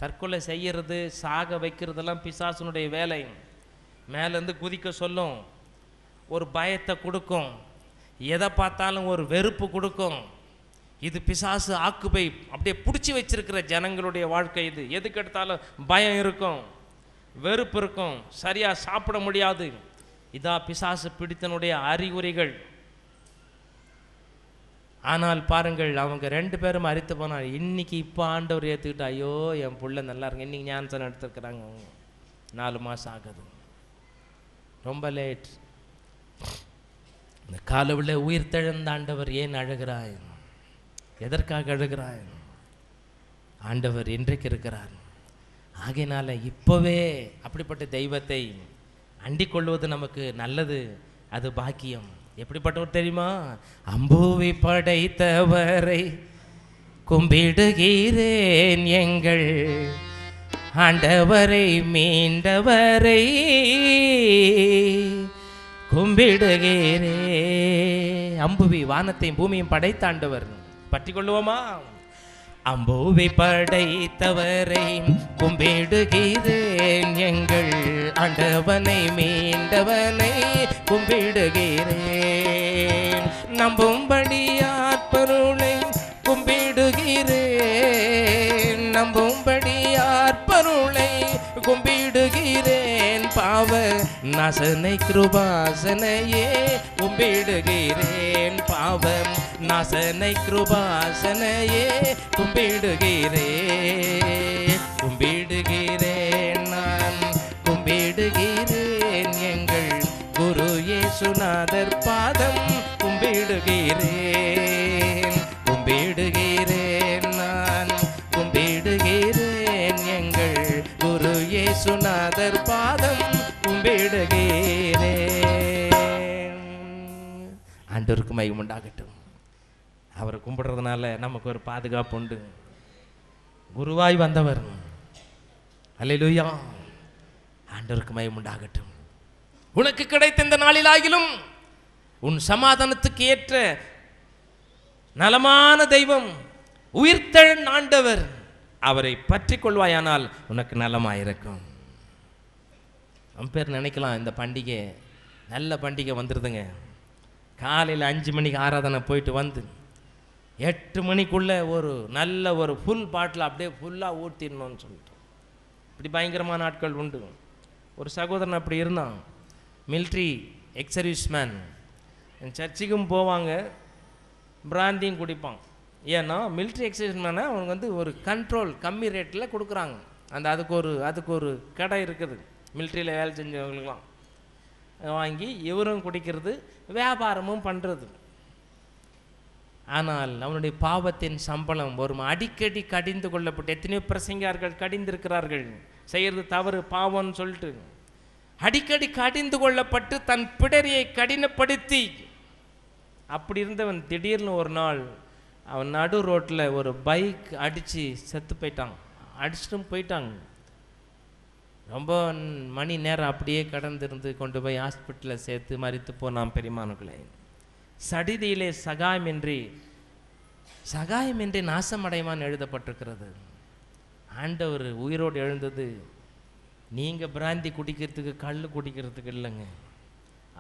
தற்கொலை செய்கிறது, சாக வைக்கிறதெல்லாம் பிசாசுனுடைய வேலை. மேலேருந்து குதிக்க சொல்லும், ஒரு பயத்தை கொடுக்கும், எதை பார்த்தாலும் ஒரு வெறுப்பு கொடுக்கும். இது பிசாசு ஆக்குபை அப்படியே பிடிச்சி வச்சிருக்கிற ஜனங்களுடைய வாழ்க்கை. இது எதுக்கு எடுத்தாலும் பயம் இருக்கும், வெறுப்பு இருக்கும், சரியாக சாப்பிட முடியாது. இதான் பிசாசு பிடித்தனுடைய அறிகுறிகள். ஆனால் பாருங்கள், அவங்க 2 பேரும் மரித்து போனார். இன்னைக்கு இப்போ ஆண்டவர் ஏற்றுக்கிட்டு, ஐயோ என் பிள்ளை நல்லா இருக்கு, இன்னைக்கு ஞானசனம் எடுத்துருக்குறாங்க. 4 மாதம் ஆகுது, ரொம்ப லேட். இந்த காலவுல உயிர் தெழுந்த ஆண்டவர் ஏன் அழுகிறாய்? எதற்காக அழுகிறாய்? ஆண்டவர் இன்றைக்கு இருக்கிறார். ஆகையினால இப்போவே அப்படிப்பட்ட தெய்வத்தை அண்டிக் கொள்வது நமக்கு நல்லது, அது பாக்கியம். எப்படிப்பட்டவர் தெரியுமா? அம்புவி படைத்தவரை கும்பிடுகிறேன், எங்கள் ஆண்டவரை மீண்டவரை கும்பிடுகிறேன். அம்புவி வானத்தையும் பூமியும் படைத்த ஆண்டவர். பற்றி கொள்ளுவோமா? அம்புவி படைத்தவரை கும்பிடுகிறேன், எங்கள் ஆண்டவனை மீண்டவனை கும்பிடுகிறேன். நம்பும்படியார் பொருளை கும்பிடுகிறேன், நம்பும்படியார் பொருளை கும்பிடுகிறேன். பாவ நாசனை கிருபாசனையே கும்பிடுகிறேன், பாவம் நாசனை கிருபாசனையே கும்பிடுகிறேன். கும்பிடுகிறேன், நான் கும்பிடுகிறேன், எங்கள் குரு இயேசுநாதர் பாதம் கும்பிடுகிறேன். கும்பிடுகிறேன், நான் கும்பிடுகிறேன், எங்கள் குரு இயேசுநாதர் பாதம் கும்பிடுகிறேன். ஆண்டவருக்கு மகிமை உண்டாகட்டும். அவரை கும்பிடுறதுனால நமக்கு ஒரு பாதுகாப்பு உண்டு. குருவாய் வந்தவர். அல்லேலூயா. ஆண்டவருக்கு மகிமை உண்டாகட்டும். உனக்கு கிடைத்த இந்த நாளிலாகிலும் உன் சமாதானத்துக்கு ஏற்ற நலமான தெய்வம் உயிர்த்தெழுந்த ஆண்டவர், அவரை பற்றி கொள்வாயானால் உனக்கு நலமாயிருக்கும். நம்ம பேர் நினைக்கலாம், இந்த பண்டிகை நல்ல பண்டிகை வந்துடுதுங்க. காலையில் 5 மணிக்கு ஆராதனை போயிட்டு வந்து 8 மணிக்குள்ளே ஒரு நல்ல ஒரு ஃபுல் பாட்டில் அப்படியே ஃபுல்லாக ஊற்றிடணும்னு சொல்லிட்டு இப்படி பயங்கரமான ஆட்கள் உண்டு. ஒரு சகோதரன் அப்படி இருந்தான், மிலிட்ரி எக்ஸ் சர்வீஸ் மேன். சர்ச்சுக்கும் போவாங்க, பிராந்தியும் குடிப்பான். ஏன்னா மிலிட்ரி எக்ஸ் சர்வீஸ் மேனை அவனுக்கு வந்து ஒரு கண்ட்ரோல் கம்மி ரேட்டில் கொடுக்குறாங்க. அதுக்கு ஒரு கடை இருக்குது மிலிட்ரியில் வேலை செஞ்சவங்களுக்கெல்லாம். வாங்கி இவரும் குடிக்கிறது, வியாபாரமும் பண்ணுறது. ஆனால் அவனுடைய பாவத்தின் சம்பளம் வரும். அடிக்கடி கடிந்து கொள்ளப்பட்டு எத்தனையோ பிரசங்கியார்கள் கடிந்திருக்கிறார்கள், செய்கிறது தவறு பாவம்னு சொல்லிட்டு. அடிக்கடி கடிந்து கொள்ளப்பட்டு தன் பிடரியை கடினப்படுத்தி அப்படி இருந்தவன் திடீர்னு ஒரு நாள் அவன் நடு ரோட்டில் ஒரு பைக் அடித்து செத்து போயிட்டான். அடிச்சுட்டும் போயிட்டாங்க. ரொம்ப மணி நேரம் அப்படியே கடந்திருந்து கொண்டு போய் ஹாஸ்பிட்டலில் சேர்த்து மரித்து போனான். பெரியமானுக்களே, சடிதியிலே சகாயமின்றி நாசமடைவான் எழுதப்பட்டிருக்கிறது. ஆண்டவர் உயிரோடு எழுந்தது நீங்கள் பிராந்தி குடிக்கிறதுக்கு கல் குடிக்கிறதுக்கு இல்லைங்க.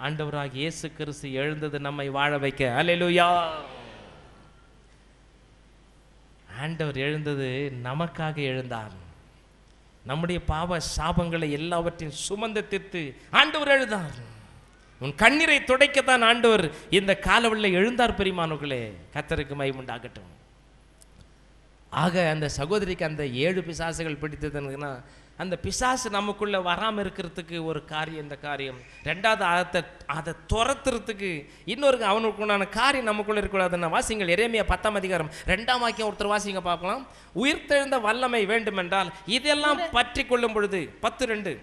ஆண்டவராக இயேசு கிறிஸ்து எழுந்தது நம்மை வாழ வைக்க. அல்லேலூயா. ஆண்டவர் எழுந்தது நமக்காக எழுந்தார். நம்முடைய பாவ சாபங்களை எல்லாவற்றையும் சுமந்து தீர்த்து ஆண்டவர் எழுந்தார். உன் கண்ணீரை துடைக்கத்தான் ஆண்டவர் இந்த காலவெளியில் எழுந்தார். பெரியமானவர்களே, கர்த்தருக்கு மகிமை உண்டாகட்டும். ஆக அந்த சகோதரிக்கு அந்த 7 பிசாசுகள் பிடித்ததுன்னா, அந்த பிசாசு நமக்குள்ளே வராமல் இருக்கிறதுக்கு ஒரு காரியம் இந்த காரியம். ரெண்டாவது அதை துரத்துறதுக்கு இன்னொரு அவனுக்குண்டான காரியம் நமக்குள்ளே இருக்கக்கூடாதுன்னா, வாசிங்கள் எரேமியா 10ஆம் அதிகாரம் 2ஆம் வாக்கியம் ஒருத்தர் வாசிங்க பார்க்கலாம். உயிர்த்தெழுந்த வல்லமை வேண்டுமென்றால் இதெல்லாம் பற்றி கொள்ளும் பொழுது 10:2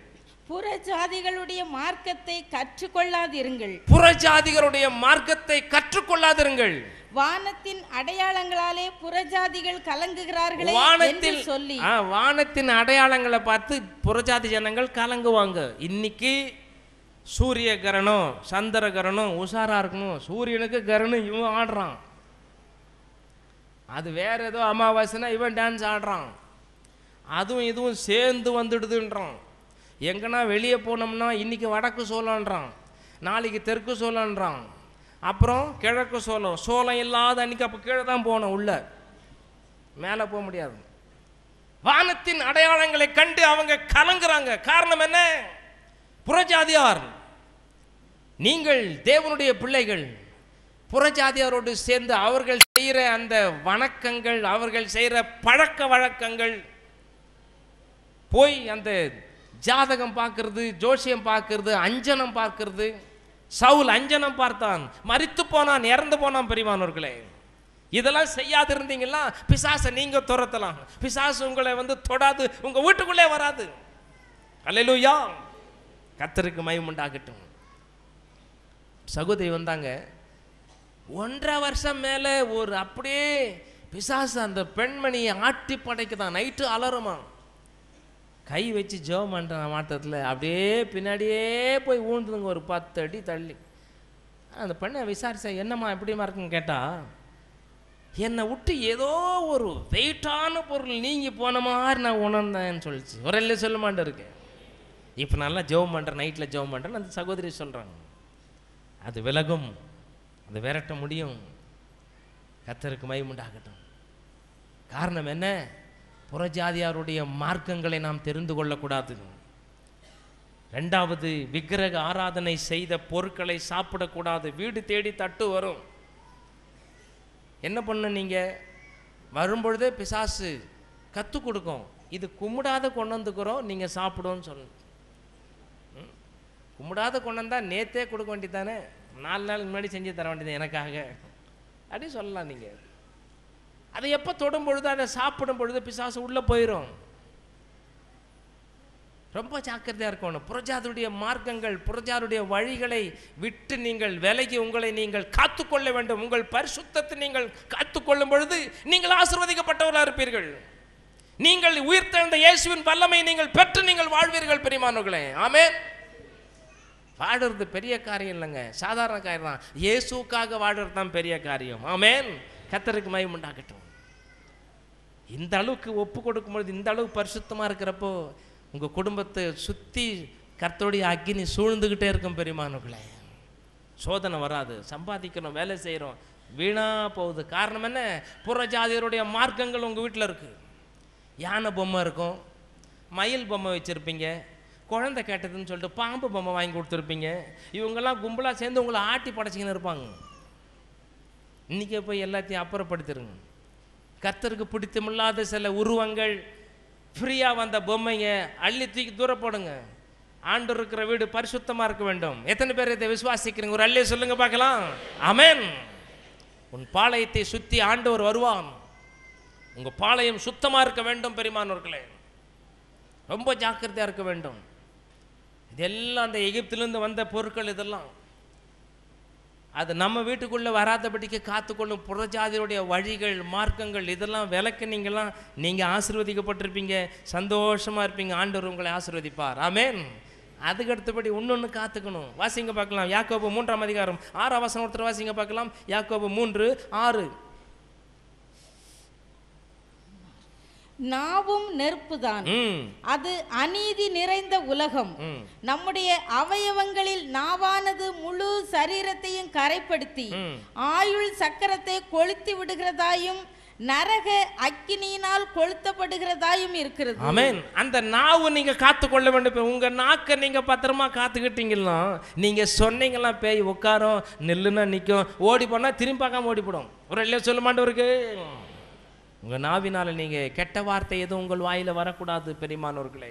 புறஜாதிகளுடைய மார்க்கத்தை கற்றுக்கொள்ளாதிருங்கள். புறஜாதிகளுடைய மார்க்கத்தை கற்றுக்கொள்ளாதிருங்கள். வானத்தின் அடையாளங்களாலே புறஜாதிகள் கலங்குகிறார்களே என்று சொல்லி. வானத்தின் அடையாளங்களை பார்த்து புறஜாதி ஜனங்கள் கலங்குவாங்க. இன்னைக்கு சூரிய கிரகணம், சந்திர கிரகணம், உஷாரா இருக்கணும். சூரியனுக்கு கிரகணம், இவன் ஆடுறான். அது வேற ஏதோ அமாவாசைனா இவன் டான்ஸ் ஆடுறான். அதுவும் இதுவும் சேர்ந்து வந்துடுதுன்றான். எங்கன்னா வெளியே போனோம்னா இன்னைக்கு வடக்கு சோளன்றான், நாளைக்கு தெற்கு சோளன்றான், அப்புறம் கிழக்கு சோளம். சோளம் இல்லாத அன்னைக்கு அப்போ கீழே தான் போகணும், உள்ள மேலே போக முடியாது. வானத்தின் அடையாளங்களை கண்டு அவங்க கலங்குறாங்க. காரணம் என்ன? புறஜாதியார். நீங்கள் தேவனுடைய பிள்ளைகள். புறஜாதியாரோடு சேர்ந்து அவர்கள் செய்கிற அந்த வணக்கங்கள், அவர்கள் செய்கிற பழக்க வழக்கங்கள், போய் அந்த ஜாதகம் பார்க்கறது, ஜோசியம் பார்க்கறது, அஞ்சனம் பார்க்கறது. சவுல் அஞ்சனம் பார்த்தான், மரித்து போனான், இறந்து போனான். பெரியமானவர்களே, இதெல்லாம் செய்யாது இருந்தீங்கன்னா பிசாசை நீங்க துரத்தலாம். பிசாசு உங்களை தொடாது, உங்க வீட்டுக்குள்ளே வராது. அல்லேலூயா, கர்த்தருக்கு மகிமை உண்டாகட்டும். சகோதரி வந்தாங்க, 1.5 வருஷம் மேலே ஒரு அப்படியே பிசாசு அந்த பெண்மணியை ஆட்டி படைக்குதான். நைட்டு அலறுமா, கை வச்சு ஜெபம் பண்ணுற மாட்டத்தில் அப்படியே பின்னாடியே போய் ஊழ்ந்துதுங்க, ஒரு 10 அடி தள்ளி. அந்த பெண்ணை விசாரிச்சா, என்னம்மா எப்படிமா இருக்குன்னு கேட்டால், என்னை விட்டு ஏதோ ஒரு வெயிட்டான பொருள் நீங்கி போன மாதிரி நான் உணர்ந்தேன்னு சொல்லிச்சு. ஒரு இல்லை சொல்ல மாட்டேன் இருக்கேன். இப்போ நல்லா ஜெபம் பண்ணுறேன், நைட்டில் ஜெபம் பண்ணுறேன்னு அந்த சகோதரி சொல்கிறாங்க. அது விலகும், அது விரட்ட முடியும். கர்த்தருக்கு மகிமை உண்டாகட்டும். காரணம் என்ன? புறஜாதியாருடைய மார்க்கங்களை நாம் தெரிந்து கொள்ளக்கூடாது. 2வது, விக்கிரக ஆராதனை செய்த பொருட்களை சாப்பிடக்கூடாது. வீடு தேடி தட்டு வரும். என்ன பண்ண, நீங்கள் வரும்பொழுதே பிசாசு கற்றுக் கொடுக்கும், இது கும்பிடாத கொண்டு வந்துக்கிறோம், நீங்கள் சாப்பிடுவோன்னு சொல்லணும். கும்பிடாத கொண்டு வந்தால் நேற்றே கொடுக்க வேண்டியதானே, 4 நாளுக்கு முன்னாடி செஞ்சு தர வேண்டியது எனக்காக அப்படி சொல்லலாம். நீங்கள் அதை எப்போ தொடும் பொழுது, அதை சாப்பிடும் பொழுது பிசாசு உள்ளே போயிடும். ரொம்ப ஜாக்கிரதையாக இருக்கணும். புறஜாதியுடைய மார்க்கங்கள், புறஜாதியுடைய வழிகளை விட்டு நீங்கள் விலகி உங்களை நீங்கள் காத்துக்கொள்ள வேண்டும். உங்கள் பரிசுத்தத்தை நீங்கள் காத்துக்கொள்ளும் பொழுது நீங்கள் ஆசீர்வதிக்கப்பட்டவர்களாக இருப்பீர்கள். நீங்கள் உயிர்த்தெழுந்த இயேசுவின் வல்லமை நீங்கள் பெற்று நீங்கள் வாழ்வீர்கள். பெரியமானவர்களே, ஆமென். வாடுறது பெரிய காரியம் இல்லைங்க, சாதாரண காரியம் தான். இயேசுக்காக வாடுறது தான் பெரிய காரியம். ஆமென். கர்த்தருக்கு மகிமை உண்டாகட்டும். இந்த அளவுக்கு ஒப்பு கொடுக்கும்பொழுது, இந்த அளவுக்கு பரிசுத்தமாக இருக்கிறப்போ உங்கள் குடும்பத்தை சுற்றி கர்த்தருடைய அக்கினி சூழ்ந்துக்கிட்டே இருக்கும். பெரியமானவர்களே, சோதனை வராது. சம்பாதிக்கிறோம், வேலை செய்கிறோம், வீணாக போகுது. காரணம் என்ன? புறஜாதியருடைய மார்க்கங்கள் உங்கள் வீட்டில் இருக்குது. யானை பொம்மை இருக்கும், மயில் பொம்மை வச்சுருப்பீங்க, குழந்தை கேட்டதுன்னு சொல்லிட்டு பாம்பு பொம்மை வாங்கி கொடுத்துருப்பீங்க. இவங்கெல்லாம் கும்பலாக சேர்ந்து உங்களை ஆட்டி படைச்சிக்கின்னு இருப்பாங்க. இன்றைக்கே போய் எல்லாத்தையும் அப்புறப்படுத்திடுங்க. கர்த்தருக்கு பிடித்தமில்லாத சில உருவங்கள், ஃப்ரீயாக வந்த பொம்மைங்க அள்ளி தூக்கி தூர போடுங்க. ஆண்டவர் இருக்கிற வீடு பரிசுத்தமாக இருக்க வேண்டும். எத்தனை பேர் இதை விசுவாசிக்கிறீங்க? ஒரு அள்ளி சொல்லுங்க பார்க்கலாம். ஆமென். உன் பாளையத்தை சுற்றி ஆண்டவர் வருவான். உங்கள் பாளையம் சுத்தமாக இருக்க வேண்டும். பெரியமானவர்களே, ரொம்ப ஜாக்கிரதையாக இருக்க வேண்டும். இதெல்லாம் அந்த எகிப்திலிருந்து வந்த பொருட்கள், இதெல்லாம் அது நம்ம வீட்டுக்குள்ளே வராதபடிக்கு காத்துக்கொள்ளும். புறஜாதியுடைய வழிகள், மார்க்கங்கள், இதெல்லாம் விலக்கு நீங்கள்லாம் நீங்கள் ஆசீர்வதிக்கப்பட்டிருப்பீங்க, சந்தோஷமாக இருப்பீங்க. ஆண்டவர் உங்களை ஆசீர்வதிப்பார். ஆமென். அதுக்கு அடுத்தபடி இன்னொன்று காத்துக்கணும். வாசிங்க பார்க்கலாம். யாக்கோபு 3ஆம் அதிகாரம் 6ஆம் வசனம் ஒருத்தர் வாசிங்க பார்க்கலாம். யாக்கோபு 3:6. நாவும் நெருப்புதான், அது அநீதி நிறைந்த உலகம். நம்முடைய அவயவங்களில் நாவானது முழு சரீரத்தையும் கரைப்படுத்தி ஆயுள் சக்கரத்தை கொளுத்தி விடுகிறதாயும் நரக அக்கினியினால் கொளுத்தப்படுகிறதாயும் இருக்கிறது. ஆமென். அந்த நாவு நீங்க காத்துக்கொள்ள வேண்டும். உங்க நாக்க நீங்க பத்திரமா காத்துக்கிட்டீங்கன்னா, நீங்க சொன்னீங்களா பேய் உட்காரும், நில்லுன்னா நிற்கும், ஓடி போனா திரும்பி பார்க்காம ஓடி போடும். ஒரு இல்லையா சொல்ல மாட்டவருக்கு, உங்கள் நாவினால் நீங்கள் கெட்ட வார்த்தை எதுவும் உங்கள் வாயில் வரக்கூடாது. பெரியமானவர்களே,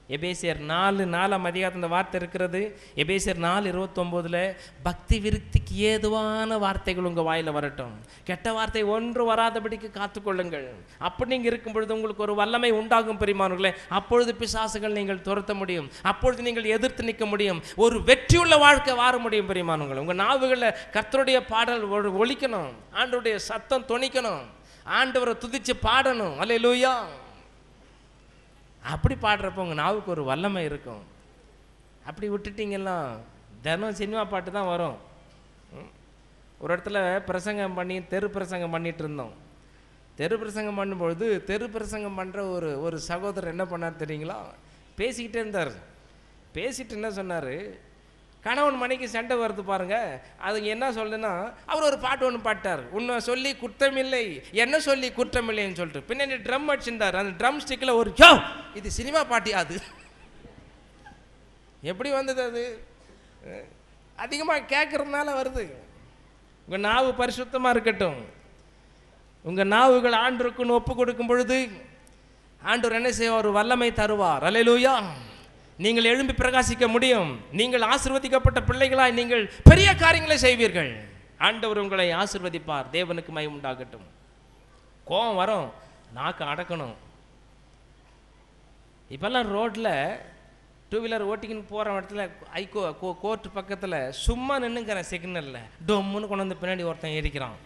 எபேசியர் 4:4 அதிகாரத்தில் இந்த வார்த்தை இருக்கிறது. எபேசியர் 4:29 பக்தி விருத்திக்கு ஏதுவான வார்த்தைகள் உங்கள் வாயில் வரட்டும், கெட்ட வார்த்தை ஒன்று வராதபடிக்கு காத்துக்கொள்ளுங்கள். அப்படி நீங்கள் இருக்கும் பொழுது உங்களுக்கு ஒரு வல்லமை உண்டாகும் பெரியமானவர்களே. அப்பொழுது பிசாசுகள் நீங்கள் துரத்த முடியும், அப்பொழுது நீங்கள் எதிர்த்து நிற்க முடியும், ஒரு வெற்றியுள்ள வாழ்க்கை வாழ முடியும் பெரியமானவர்கள். உங்கள் நாவுகளில் கர்த்தருடைய பாடல் ஒலிக்கணும், ஆண்டவருடைய சத்தம் தொனிக்கணும், ஆண்டவரை துதிச்சு பாடணும். அல்லேலூயா. அப்படி பாடுறப்போ உங்கள் நாவுக்கு ஒரு வல்லமை இருக்கும். அப்படி விட்டுட்டிங்கன்னா தினம் சினிமா பாட்டு தான் வரும். ஒரு இடத்துல பிரசங்கம் பண்ணி தெரு பிரசங்கம் பண்ணிகிட்டு இருந்தோம். தெரு பிரசங்கம் பண்ணும்பொழுது தெரு பிரசங்கம் பண்ணுற ஒரு சகோதரர் என்ன பண்ணார் தெரியுங்களா? பேசிக்கிட்டே இருந்தார். பேசிட்டு என்ன சொன்னார், கணவன் மனைக்கு சண்டை வருது பாருங்க, அதுங்க என்ன சொல்லுன்னா, அவர் ஒரு பாட்டு ஒன்று பாட்டார், உன்னை சொல்லி குற்றமில்லை என்ன சொல்லி குற்றமில்லைன்னு சொல்லிட்டு பின்னாடி ட்ரம் அடிச்சிருந்தார். அந்த ட்ரம் ஸ்டிக்கில் ஒரு யோ, இது சினிமா பாட்டியா? அது எப்படி வந்தது? அது அதிகமாக கேட்கறதுனால வருது. உங்கள் நாவு பரிசுத்தமாக இருக்கட்டும். உங்கள் நாவுகள் ஆண்டவருக்குன்னு ஒப்பு கொடுக்கும் பொழுது ஆண்டவர் என்ன செய்வார்? ஒரு வல்லமை தருவார். அல்லேலூயா. நீங்கள் எழும்பி பிரகாசிக்க முடியும். நீங்கள் ஆசீர்வதிக்கப்பட்ட பிள்ளைகளாய் நீங்கள் பெரிய காரியங்களை செய்வீர்கள். ஆண்டவர் உங்களை ஆசீர்வதிப்பார். தேவனுக்கு மகிமை உண்டாகட்டும். கோபம் வரும், நாக்கு அடக்கணும். இப்பெல்லாம் ரோட்டில் டூ வீலர் ஓட்டிக்கின்னு போகிற இடத்துல கோர்ட் பக்கத்தில் சும்மா நின்றுக்கிறேன் சிக்னலில், டொம்முன்னு கொண்டு வந்து பின்னாடி ஒருத்தன் எரிக்கிறான்.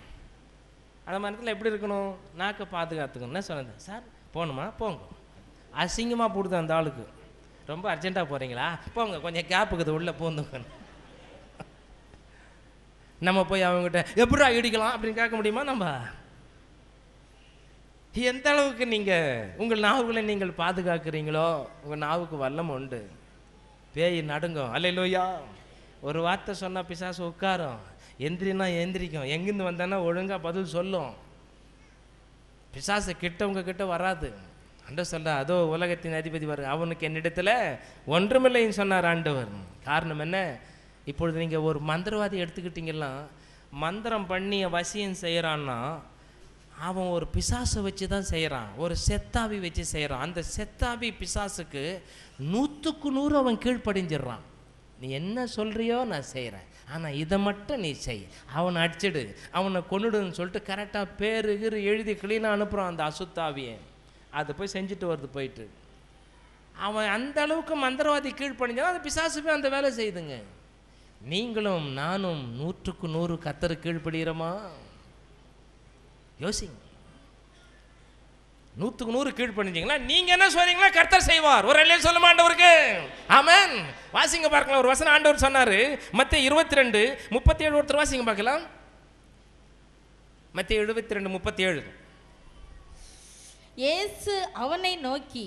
அந்த மாதிரி எப்படி இருக்கணும்? நாக்கை பாதுகாத்துக்கணும். என்ன சொன்னது? சார் போகணுமா? போங்க. அசிங்கமாக போடுது அந்த ஆளுக்கு. ரொம்ப அர்ஜென்ட்டாக போகிறீங்களா? போங்க, கொஞ்சம் கேப்புக்குது, உள்ளே போந்துங்க. நம்ம போய் அவங்ககிட்ட எப்படா இடிக்கலாம் அப்படின்னு கேட்க முடியுமா? நம்ம எந்த அளவுக்கு நீங்கள் உங்கள் நாவுகளை நீங்கள் பாதுகாக்கிறீங்களோ உங்கள் நாவுக்கு வல்லம் உண்டு. பேய் நடுங்கும். அல்லேலூயா. ஒரு வார்த்தை சொன்னால் பிசாசு உட்காரும், எந்திரினா எந்திரிக்கும், எங்கேருந்து வந்தானா ஒழுங்காக பதில் சொல்லும். பிசாசு கிட்ட உங்கள் கிட்ட வராது. ஆண்டவர் சொல்கிறார், அதோ உலகத்தின் அதிபதி வரும், அவனுக்கு என்னிடத்தில் ஒன்றுமில்லைன்னு சொன்னார் ஆண்டவர். காரணம் என்ன? இப்பொழுது நீங்கள் ஒரு மந்திரவாதி எடுத்துக்கிட்டிங்கன்னா, மந்திரம் பண்ணி வசியம் செய்கிறான்னா அவன் ஒரு பிசாசை வச்சு தான் செய்கிறான், ஒரு செத்தாவி வச்சு செய்கிறான். அந்த செத்தாவி பிசாசுக்கு 100க்கு 100 அவன் கீழ்ப்படிஞ்சிடுறான். நீ என்ன சொல்கிறியோ நான் செய்கிறேன், ஆனால் இதை மட்டும் நீ செய், அவனை அடிச்சிடு, அவனை கொன்னுடுன்னு சொல்லிட்டு கரெக்டாக பேரு எழுதி கிளீனாக அனுப்புகிறான் அந்த அசுத்தாவியை. அது போய் செஞ்சுட்டு வருது போயிட்டு. அவன் அந்த அளவுக்கு மந்திரவாதி கீழ்ப்படிஞ்சாலும் அந்த பிசாசுவே அந்த வேலை செய்துங்க. நீங்களும் நானும் 100க்கு 100 கர்த்தர் கீழ்ப்படுகிறோமா? யோசிங்க. 100க்கு 100 கீழ்ப்படிஞ்சிங்களா? நீங்க என்ன சொல்றீங்களா கர்த்தர் செய்வார். ஒரு அல்லேலூயா சொல்லுமா ஆண்டவருக்கு? ஆமென். வாசிங்க பார்க்கலாம். ஒரு வசனம் ஆண்டவர் சொன்னாரு, மத்தேயு 22:37. ஒருத்தர் வாசிங்க பார்க்கலாம். மத்தேயு 22:37. இயேசு அவனை நோக்கி,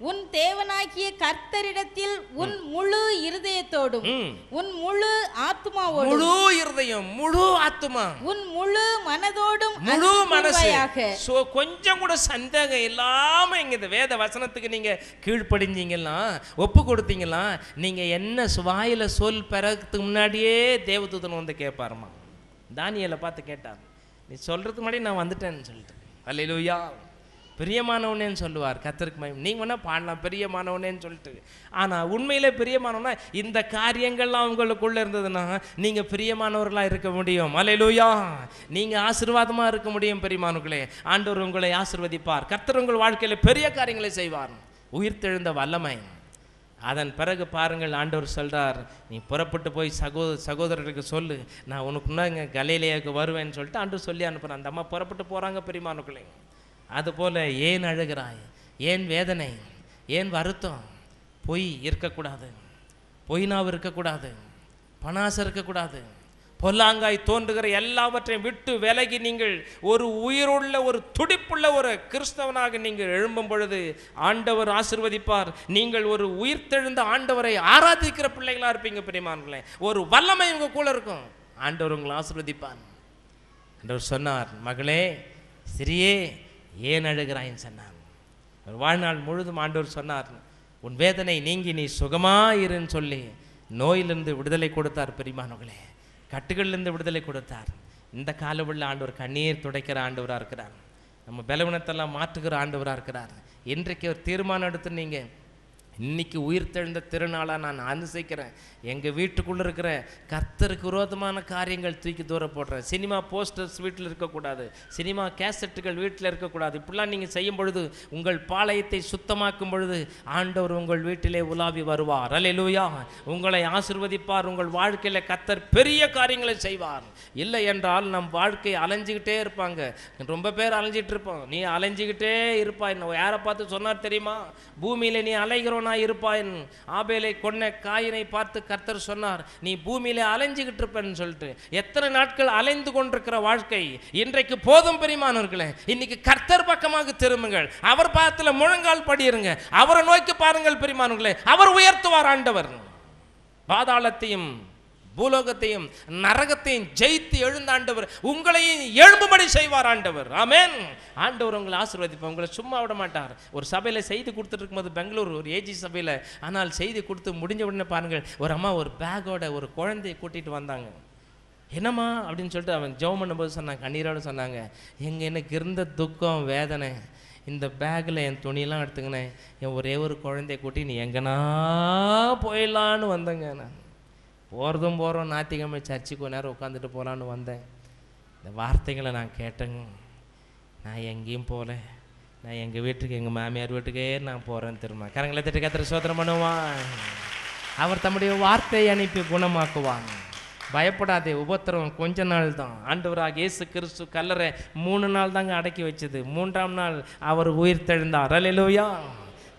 உன் தேவனாகிய கர்த்தரிடத்தில் உன் முழு இருதயத்தோடும் உன் முழு ஆத்துமாவோடும், முழு இருதயம் முழு ஆத்துமா உன் முழு மனதோடும் முழு மனசு, கொஞ்சம் கூட சந்தேகம் இல்லாம இங்க இந்த வேத வசனத்துக்கு நீங்க கீழ்ப்படிஞ்சீங்களா, ஒப்பு கொடுத்தீங்களா, நீங்க என்ன வாயில சொல் பெறதுக்கு முன்னாடியே தேவதூதன் வந்து கேட்பாருமா. தானியேலை பார்த்து கேட்டார், நீ சொல்றதுக்கு முன்னாடி நான் வந்துட்டேன்னு சொல்லிட்டு. அல்லேலூயா. பிரியமானவனேன்னு சொல்லுவார். கர்த்தருக்கு மகிமை. நீங்கள் வேணால் பாடலாம் பிரியமானவனேன்னு சொல்லிட்டு. ஆனால் உண்மையிலே பிரியமானவனா இந்த காரியங்கள்லாம் உங்களுக்குள்ளே இருந்ததுன்னா நீங்கள் பிரியமானவர்களாக இருக்க முடியும். அல்லேலூயா. நீங்கள் ஆசீர்வாதமாக இருக்க முடியும். பிரியமானவர்களே, ஆண்டவர் உங்களை ஆசீர்வதிப்பார். கர்த்தர் உங்கள் வாழ்க்கையில் பெரிய காரியங்களை செய்வார். உயிர்த்தெழுந்த வல்லமை. அதன் பிறகு பாருங்கள், ஆண்டவர் சொல்கிறார், நீ புறப்பட்டு போய் சகோதரர்களுக்கு சொல்லு, நான் உனக்கு முன்னாங்க கலிலேயாவுக்கு வருவேன்னு சொல்லிட்டு ஆண்டவர் சொல்லி அனுப்புகிறேன். அந்த அம்மா புறப்பட்டு போகிறாங்க. பிரியமானவர்களே, அதுபோல் ஏன் அழுகிறாய், ஏன் வேதனை, ஏன் வருத்தம்? பொய் இருக்கக்கூடாது, பொய் நாவு இருக்கக்கூடாது, பணாசை இருக்கக்கூடாது. பொல்லாங்காய் தோன்றுகிற எல்லாவற்றையும் விட்டு விலகி நீங்கள் ஒரு உயிருள்ள ஒரு துடிப்புள்ள ஒரு கிறிஸ்தவனாக நீங்கள் எழும்பும் பொழுது ஆண்டவர் ஆசீர்வதிப்பார். நீங்கள் ஒரு உயிர்த்தெழுந்த ஆண்டவரை ஆராதிக்கிற பிள்ளைகளாக இருப்பீங்க. பிரியமானவர்களே, ஒரு வல்லமை உங்கள் கூட இருக்கும். ஆண்டவர் உங்களை ஆசீர்வதிப்பார். ஆண்டவர் சொன்னார், மகளே சிறியே ஏன் அழுகிறாயின்னு சொன்னார். வாழ்நாள் முழுதும் ஆண்டவர் சொன்னார், உன் வேதனை நீங்கி நீ சுகமாயிருன்னு சொல்லி நோயிலிருந்து விடுதலை கொடுத்தார். பிரியமானவர்களே, கட்டுகளிலிருந்து விடுதலை கொடுத்தார். இந்த காலவுள்ள ஆண்டவர் கண்ணீர் துடைக்கிற ஆண்டவராக இருக்கிறார். நம்ம பலவீனத்தெல்லாம் மாற்றுகிற ஆண்டவராக இருக்கிறார். இன்றைக்கு ஒரு தீர்மானம் எடுத்து நீங்கள் இன்னைக்கு உயிர்த்தெழுந்த திருநாளாக நான் அனுசரிக்கிறேன். எங்கள் வீட்டுக்குள்ளே இருக்கிற கர்த்தருக்கு விரோதமான காரியங்கள் தூக்கி தூர போடுறேன். சினிமா போஸ்டர்ஸ் வீட்டில் இருக்கக்கூடாது, சினிமா கேசட்டுகள் வீட்டில் இருக்கக்கூடாது. இப்படிலாம் நீங்கள் செய்யும் பொழுது, உங்கள் பாளையத்தை சுத்தமாக்கும் பொழுது ஆண்டவர் உங்கள் வீட்டிலே உலாவி வருவார். அல்லேலூயா. உங்களை ஆசீர்வதிப்பார். உங்கள் வாழ்க்கையில் கர்த்தர் பெரிய காரியங்களை செய்வார். இல்லை என்றால் நம் வாழ்க்கை அலைஞ்சிக்கிட்டே இருப்பாங்க. ரொம்ப பேர் அலைஞ்சிட்டு இருப்போம். நீ அலைஞ்சிக்கிட்டே இருப்பாய். யாரை பார்த்து சொன்னார் தெரியுமா? பூமியில் நீ அலைகிறோம் இருப்பாயின். ஆபேலை கொன்ன காயினை பார்த்து கர்த்தர் சொன்னார், நீ பூமியில அலைஞ்சுகிட்டு இருப்பேன்னு சொல்லிட்டு. எத்தனை நாட்கள் அலைந்து கொண்டிருக்கிற வாழ்க்கை இன்றைக்கு போதும் பிரியமானவர்களே. இன்னைக்கு கர்த்தர் பக்கமாக திரும்புங்கள். அவர் பாதத்துல முழங்கால் படியிருங்க. அவரை நோக்கி பாருங்கள் பிரியமானவர்களே. அவர் உயர்த்துவார். ஆண்டவர் பாதாளத்தையும் பூலோகத்தையும் நரகத்தையும் ஜெயித்து எழுந்த ஆண்டவர் உங்களையும் எழும்பும்படி செய்வார். ஆண்டவர் ஆமென். ஆண்டவர் உங்களை ஆசீர்வதிப்பார். உங்களை சும்மா விட மாட்டார். ஒரு சபையில் செய்தி கொடுத்துட்டு இருக்கும்போது, பெங்களூர் ஒரு ஏஜி சபையில், ஆனால் செய்தி கொடுத்து முடிஞ்ச உடனே பாருங்கள், ஒரு அம்மா ஒரு பேக்கோட ஒரு குழந்தையை கூட்டிகிட்டு வந்தாங்க. என்னம்மா அப்படின்னு சொல்லிட்டு அவன் ஜெபம் பண்ணும்போது சொன்னாங்க, கண்ணீரோடு சொன்னாங்க, எனக்கு இருந்த துக்கம் வேதனை, இந்த பேக்கில் என் துணியெல்லாம் எடுத்துக்கினேன், என் ஒரே ஒரு குழந்தைய கூட்டி நீ எங்கன்னா போயிடலான்னு வந்தேங்க. நான் போகிறதும் போகிறோம், ஞாயிற்றுக்கிழமை சர்ச்சுக்கு கொஞ்ச நேரம் உட்காந்துட்டு போகலான்னு வந்தேன். இந்த வார்த்தைகளை நான் கேட்டேங்க. நான் எங்கேயும் போகல, நான் எங்கள் வீட்டுக்கு, எங்கள் மாமியார் வீட்டுக்கே நான் போகிறேன்னு திரும்ப. கரங்களை தட்டி கர்த்தரை ஸ்தோத்திரம் பண்ணுவான். அவர் தம்முடைய வார்த்தையை அனுப்பி குணமாக்குவாங்க. பயப்படாதே, உபத்திரவம் கொஞ்ச நாள் தான். ஆண்டவராக இயேசு கிறிஸ்து கல்லறை 3 நாள் தாங்க அடக்கி வச்சது. 3ஆம் நாள் அவர் உயிர் தெழுந்தார். அல்லேலூயா.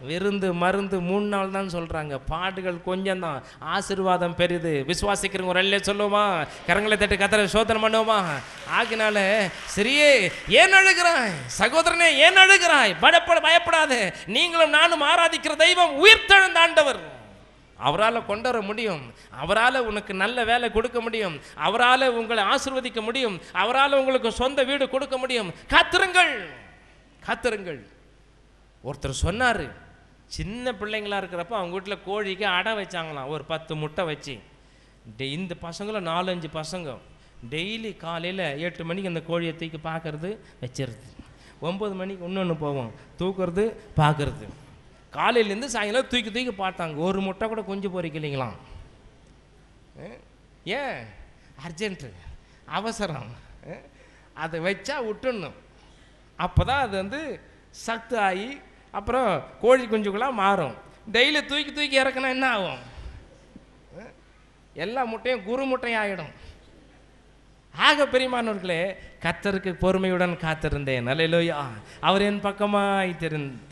விருந்து மருந்து 3 நாள் தான் சொல்கிறாங்க. பாடுகள் கொஞ்சம் தான், ஆசீர்வாதம் பெரிது. விசுவாசிக்கிறவங்க ஒரு அல்லே சொல்லுவோமா? கரங்களை தட்டி கர்த்தரை ஸ்தோத்திரம் பண்ணுவோமா? ஆகினால சரியே, ஏன் அழுகிறாய் சகோதரனே, ஏன் அழுகிறாய்? பயப்படாதே. நீங்களும் நானும் ஆராதிக்கிற தெய்வம் உயிர்த்தெழுந்த ஆண்டவர். அவரால் கொண்டு வர முடியும். அவரால் உனக்கு நல்ல வேலை கொடுக்க முடியும். அவரால் உங்களை ஆசீர்வதிக்க முடியும். அவரால் உங்களுக்கு சொந்த வீடு கொடுக்க முடியும். காத்திருங்கள், காத்திருங்கள். ஒருத்தர் சொன்னார், சின்ன பிள்ளைங்களா இருக்கிறப்ப அவங்க வீட்டில் கோழிக்கு அடை வச்சாங்களாம். ஒரு 10 முட்டை வச்சு. இந்த பசங்களும் 4-5 பசங்க டெய்லி காலையில் 8 மணிக்கு அந்த கோழியை தூக்கி பார்க்கறது, வச்சிருது. 9 மணிக்கு இன்னொன்று போவோம், தூக்குறது, பார்க்கறது. காலையிலேருந்து சாயங்காலம் தூக்கி தூக்கி பார்த்தாங்க. ஒரு முட்டை கூட கொஞ்சம் பொறிக்கலைங்களாம். ஏன்? அர்ஜென்ட்டு, அவசரம். அதை வச்சா விட்டுடணும். அப்போ தான் அது வந்து சத்து ஆகி அப்புறம் கோழி குஞ்சுக்கெல்லாம் மாறும். டெய்லி தூக்கி தூக்கி இறக்குனா என்ன ஆகும்? எல்லா முட்டையும் குரு முட்டையும் ஆகிடும். ஆக பெரியமானவர்களே, கர்த்தருக்கு பொறுமையுடன் காத்திருந்தேன். அல்லேலூயா. அவர் என் பக்கமாய்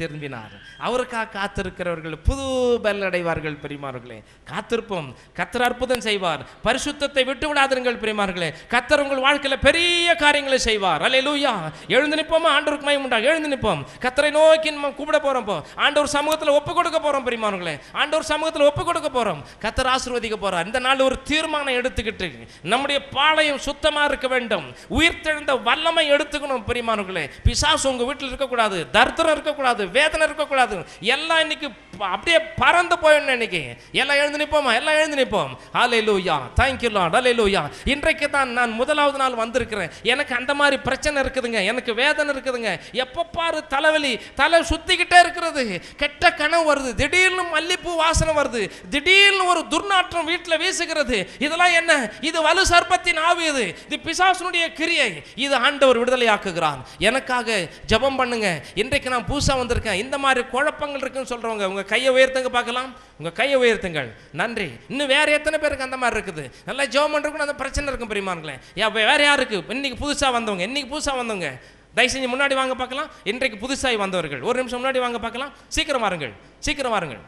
திரும்பினார். அவருக்காக காத்திருக்கிறவர்கள் புது பலன் அடைவார்கள். பெரியமானவர்களே, காத்திருப்போம். கர்த்தர் அற்புதம் செய்வார். பரிசுத்தத்தை விட்டு விடாதீர்கள் பெரியமானவர்களே. கர்த்தர் உங்கள் வாழ்க்கையில் பெரிய காரியங்களை செய்வார். அல்லேலூயா. எழுந்து நிற்போமா? ஆண்டவருக்கு மகிமை உண்டாக எழுந்து நிற்போம். கர்த்தரை நோக்கி நம்ம கூப்பிட போறோம். ஆண்டவர் சமூகத்தில் ஒப்பு கொடுக்க போறோம். பெரியமானவர்களே, ஆண்டவர் சமூகத்தில் ஒப்பு கொடுக்க போறோம். கர்த்தர் ஆசீர்வதிக்க போறார். இந்த நாள் ஒரு தீர்மானம் எடுத்துக்கிட்டு நம்முடைய பாளையம் சுத்தமாக இருக்க வேண்டும். உயிர்த்தெழுந்த வல்லமை எடுத்துக்கணும். பெரியமானவர்களே, பிசாசு உங்க வீட்டில் இருக்கக்கூடாது, தரித்திரம் இருக்கக்கூடாது, வேதனை இருக்கக்கூடாது. எல்லாம் இன்னைக்கு அப்படியே பறந்து போயிடணும். இன்னைக்கு எல்லாம் எழுந்து நிற்போமா? எல்லாம் எழுந்து நிற்போம். ஹல்லேலூயா. Thank you Lord. ஹல்லேலூயா. இன்றைக்கு தான் நான் முதலாவது நாள் வந்திருக்கிறேன். எனக்கு அந்த மாதிரி பிரச்சனை இருக்குதுங்க, எனக்கு வேதனை இருக்குதுங்க. எப்ப பாரு தலைவலி, தலை சுத்திக்கிட்டே இருக்கிறது, கெட்ட கனவு வருது, திடீர்னு மல்லிப்பூ வாசனை வருது, திடீர்னு ஒரு துர்நாற்றம் வீட்டில் வீசுகிறது. இதெல்லாம் என்ன? இது வலு சர்ப்பத்தின் ஆவி. இது பிசாசுனுடைய கிரியை. இது ஆண்டவர் விடுதலையாக்குகிறார். எனக்காக ஜெபம் பண்ணுங்க. இன்றைக்கு நான் புதுசா வந்திருக்கேன், இந்த மாதிரி குழப்பங்கள் இருக்குன்னு சொல்றவங்க உங்க கையை உயர்த்துங்க பார்க்கலாம். உங்க கையை உயர்த்துங்கள். நன்றி. இன்னும் வேற எத்தனை பேருக்கு அந்த மாதிரி இருக்குது? நல்லா ஜெபம் பண்றதுக்கு அந்த பிரச்சனை இருக்கும் பெரியமானங்களே. வேற யாருக்கு? இன்னைக்கு புதுசா வந்தவங்க, இன்னைக்கு புதுசா வந்தவங்க தயவு செஞ்சு முன்னாடி வாங்க பார்க்கலாம். இன்றைக்கு புதுசாய் வந்தவர்கள் ஒரு நிமிஷம் முன்னாடி வாங்க பார்க்கலாம். சீக்கிரம் வாருங்கள், சீக்கிரம் வாருங்கள்.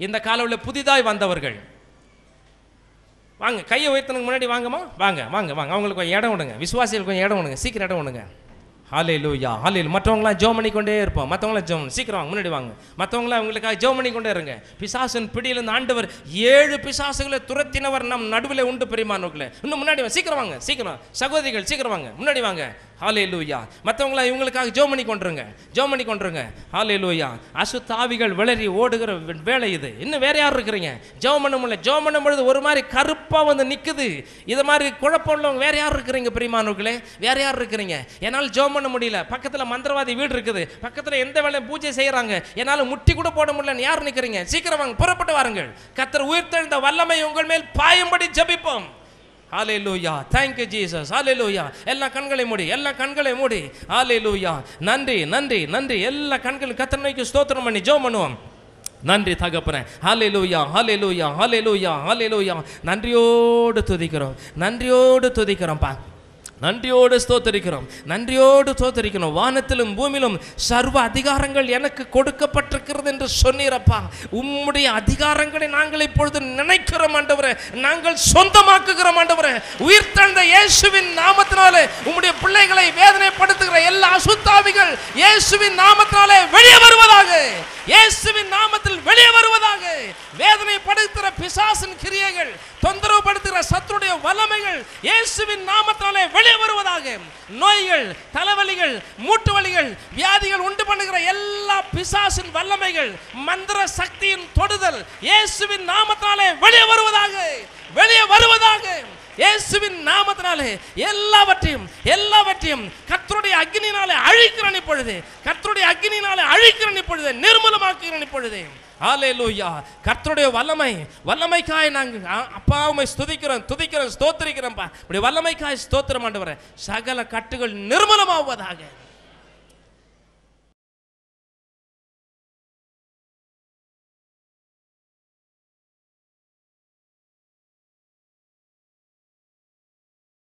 இந்த காலையில் புதிதாய் வந்தவர்கள் வாங்க, கையை உயர்த்தனுக்கு முன்னாடி வாங்கம்மா. வாங்க வாங்க வாங்க. அவங்களுக்கு கொஞ்சம் இடம் விடுங்க. விசுவாசிகளுக்கு கொஞ்சம் இடம் விடுங்க. சீக்கிரம் இடம் விடுங்க. ஹல்லேலூயா. ஹல்லேலூயா. மற்றவங்களாம் ஜெபம் பண்ணிக்கொண்டே இருப்போம். மற்றவங்களாம் ஜெபம் சீக்கிரம் வாங்க, முன்னாடி வாங்க. மற்றவங்களாம் அவங்களுக்காக ஜெபம் பண்ணிக்கொண்டே இருங்க. பிசாசின் பிடியிலிருந்து ஆண்டவர் 7 பிசாசுகளை துரத்தினவர் நம் நடுவில் உண்டு பெரியமானவர்களே. இன்னும் முன்னாடி வாங்க, சீக்கிரம் வாங்க, சீக்கிரம். சகோதரிகள் சீக்கிரம் வாங்க, முன்னாடி வாங்க. ஹல்லேலூயா. மற்றவங்கள இவங்களுக்காக ஜெபம் பண்ணி கொண்டுருங்க. ஹல்லேலூயா. அசுத்த ஆவிகள் விளறி ஓடுகிற வேலை இது. இன்னும் வேற யார் இருக்கிறீங்க? ஜெபம் பண்ண முடியல. ஜெபம் பண்ணும் பொழுது ஒரு மாதிரி கருப்பா வந்து நிக்குது. இது மாதிரி குழப்பம் உள்ளவங்க வேற யார் இருக்கிறீங்க பிரியமானவர்களே? வேற யார் இருக்கிறீங்க? என்னால் ஜெபம் பண்ண முடியல. பக்கத்துல மந்திரவாதி வீடு இருக்குது, பக்கத்துல எந்த வேலை பூஜை செய்யறாங்க, என்னால முட்டி கூட போட முடியல. யார் நிக்கிறீங்க? சீக்கிரம் வாங்க, புறப்பட்டு வாருங்கள். கர்த்தர் உயிர்த்தெழுந்த வல்லமை உங்கள் மேல் பாயும்படி ஜெபிப்போம். ஹல்லேலூயா. Thank you Jesus. ஹல்லேலூயா. எல்லா கண்களை மூடி. ஹல்லேலூயா. நன்றி. எல்லா கண்களும் கர்த்தரை நோக்கி ஸ்தோத்திரம் பண்ணி ஜெபம் பண்ணுவோம். நன்றி தகப்பனே. ஹல்லேலூயா. நன்றியோடு துதிக்கிறோம்ப்பா. நன்றியோடு ஸ்தோத்தரிக்கிறோம். வானத்திலும் பூமியிலும் சர்வ அதிகாரங்கள் எனக்கு கொடுக்கப்பட்டிருக்கிறது என்று சொன்னீரப்பா. உம்முடைய அதிகாரங்களை நாங்கள் இப்பொழுது நினைக்கிறோம் ஆண்டவரே, நாங்கள் சொந்தமாக்குகிறோம் ஆண்டவரே. உயிர்த்தெழுந்த இயேசுவின் நாமத்தினாலே உம்முடைய பிள்ளைகளை வேதனைப்படுத்துகிற எல்லா அசுத்தாவிகள் இயேசுவின் நாமத்தினாலே வெளியே வருவதாக. இயேசுவின் நாமத்தில் வெளியே வருவதாக. வேதனைப்படுத்துகிற பிசாசின் கிரியைகள், தொந்தரவு படுத்துகிற சத்துருடைய வல்லமைகள் இயேசுவின் நாமத்தினாலே வெளியே வருவதாக. நோய்கள், தலைவலிகள், மூட்டு வலிகள், வியாதிகள் உண்டு பண்ணுகிற எல்லா பிசாசின் வல்லமைகள், மந்திர சக்தியின் தொடுதல் இயேசுவின் நாமத்தினாலே வெளியே வருவதாக. இயேசுவின் நாமத்தினாலே எல்லாவற்றையும் கர்த்தருடைய அக்கினியினாலே அழிக்கிறேன் இப்பொழுது, நிர்மூலமாக்குகிறேன் இப்பொழுது. ஹல்லேலூயா. கர்த்தருடைய வல்லமைக்காய் நாங்கள் அப்பா உம்மை துதிக்கிறோம், ஸ்தோத்திரிக்கிறோம்ப்பா. இப்படி வல்லமைக்காய் ஸ்தோத்திரம் ஆண்டவரே. சகல கட்டுகள் நிர்மூலமாவதாக.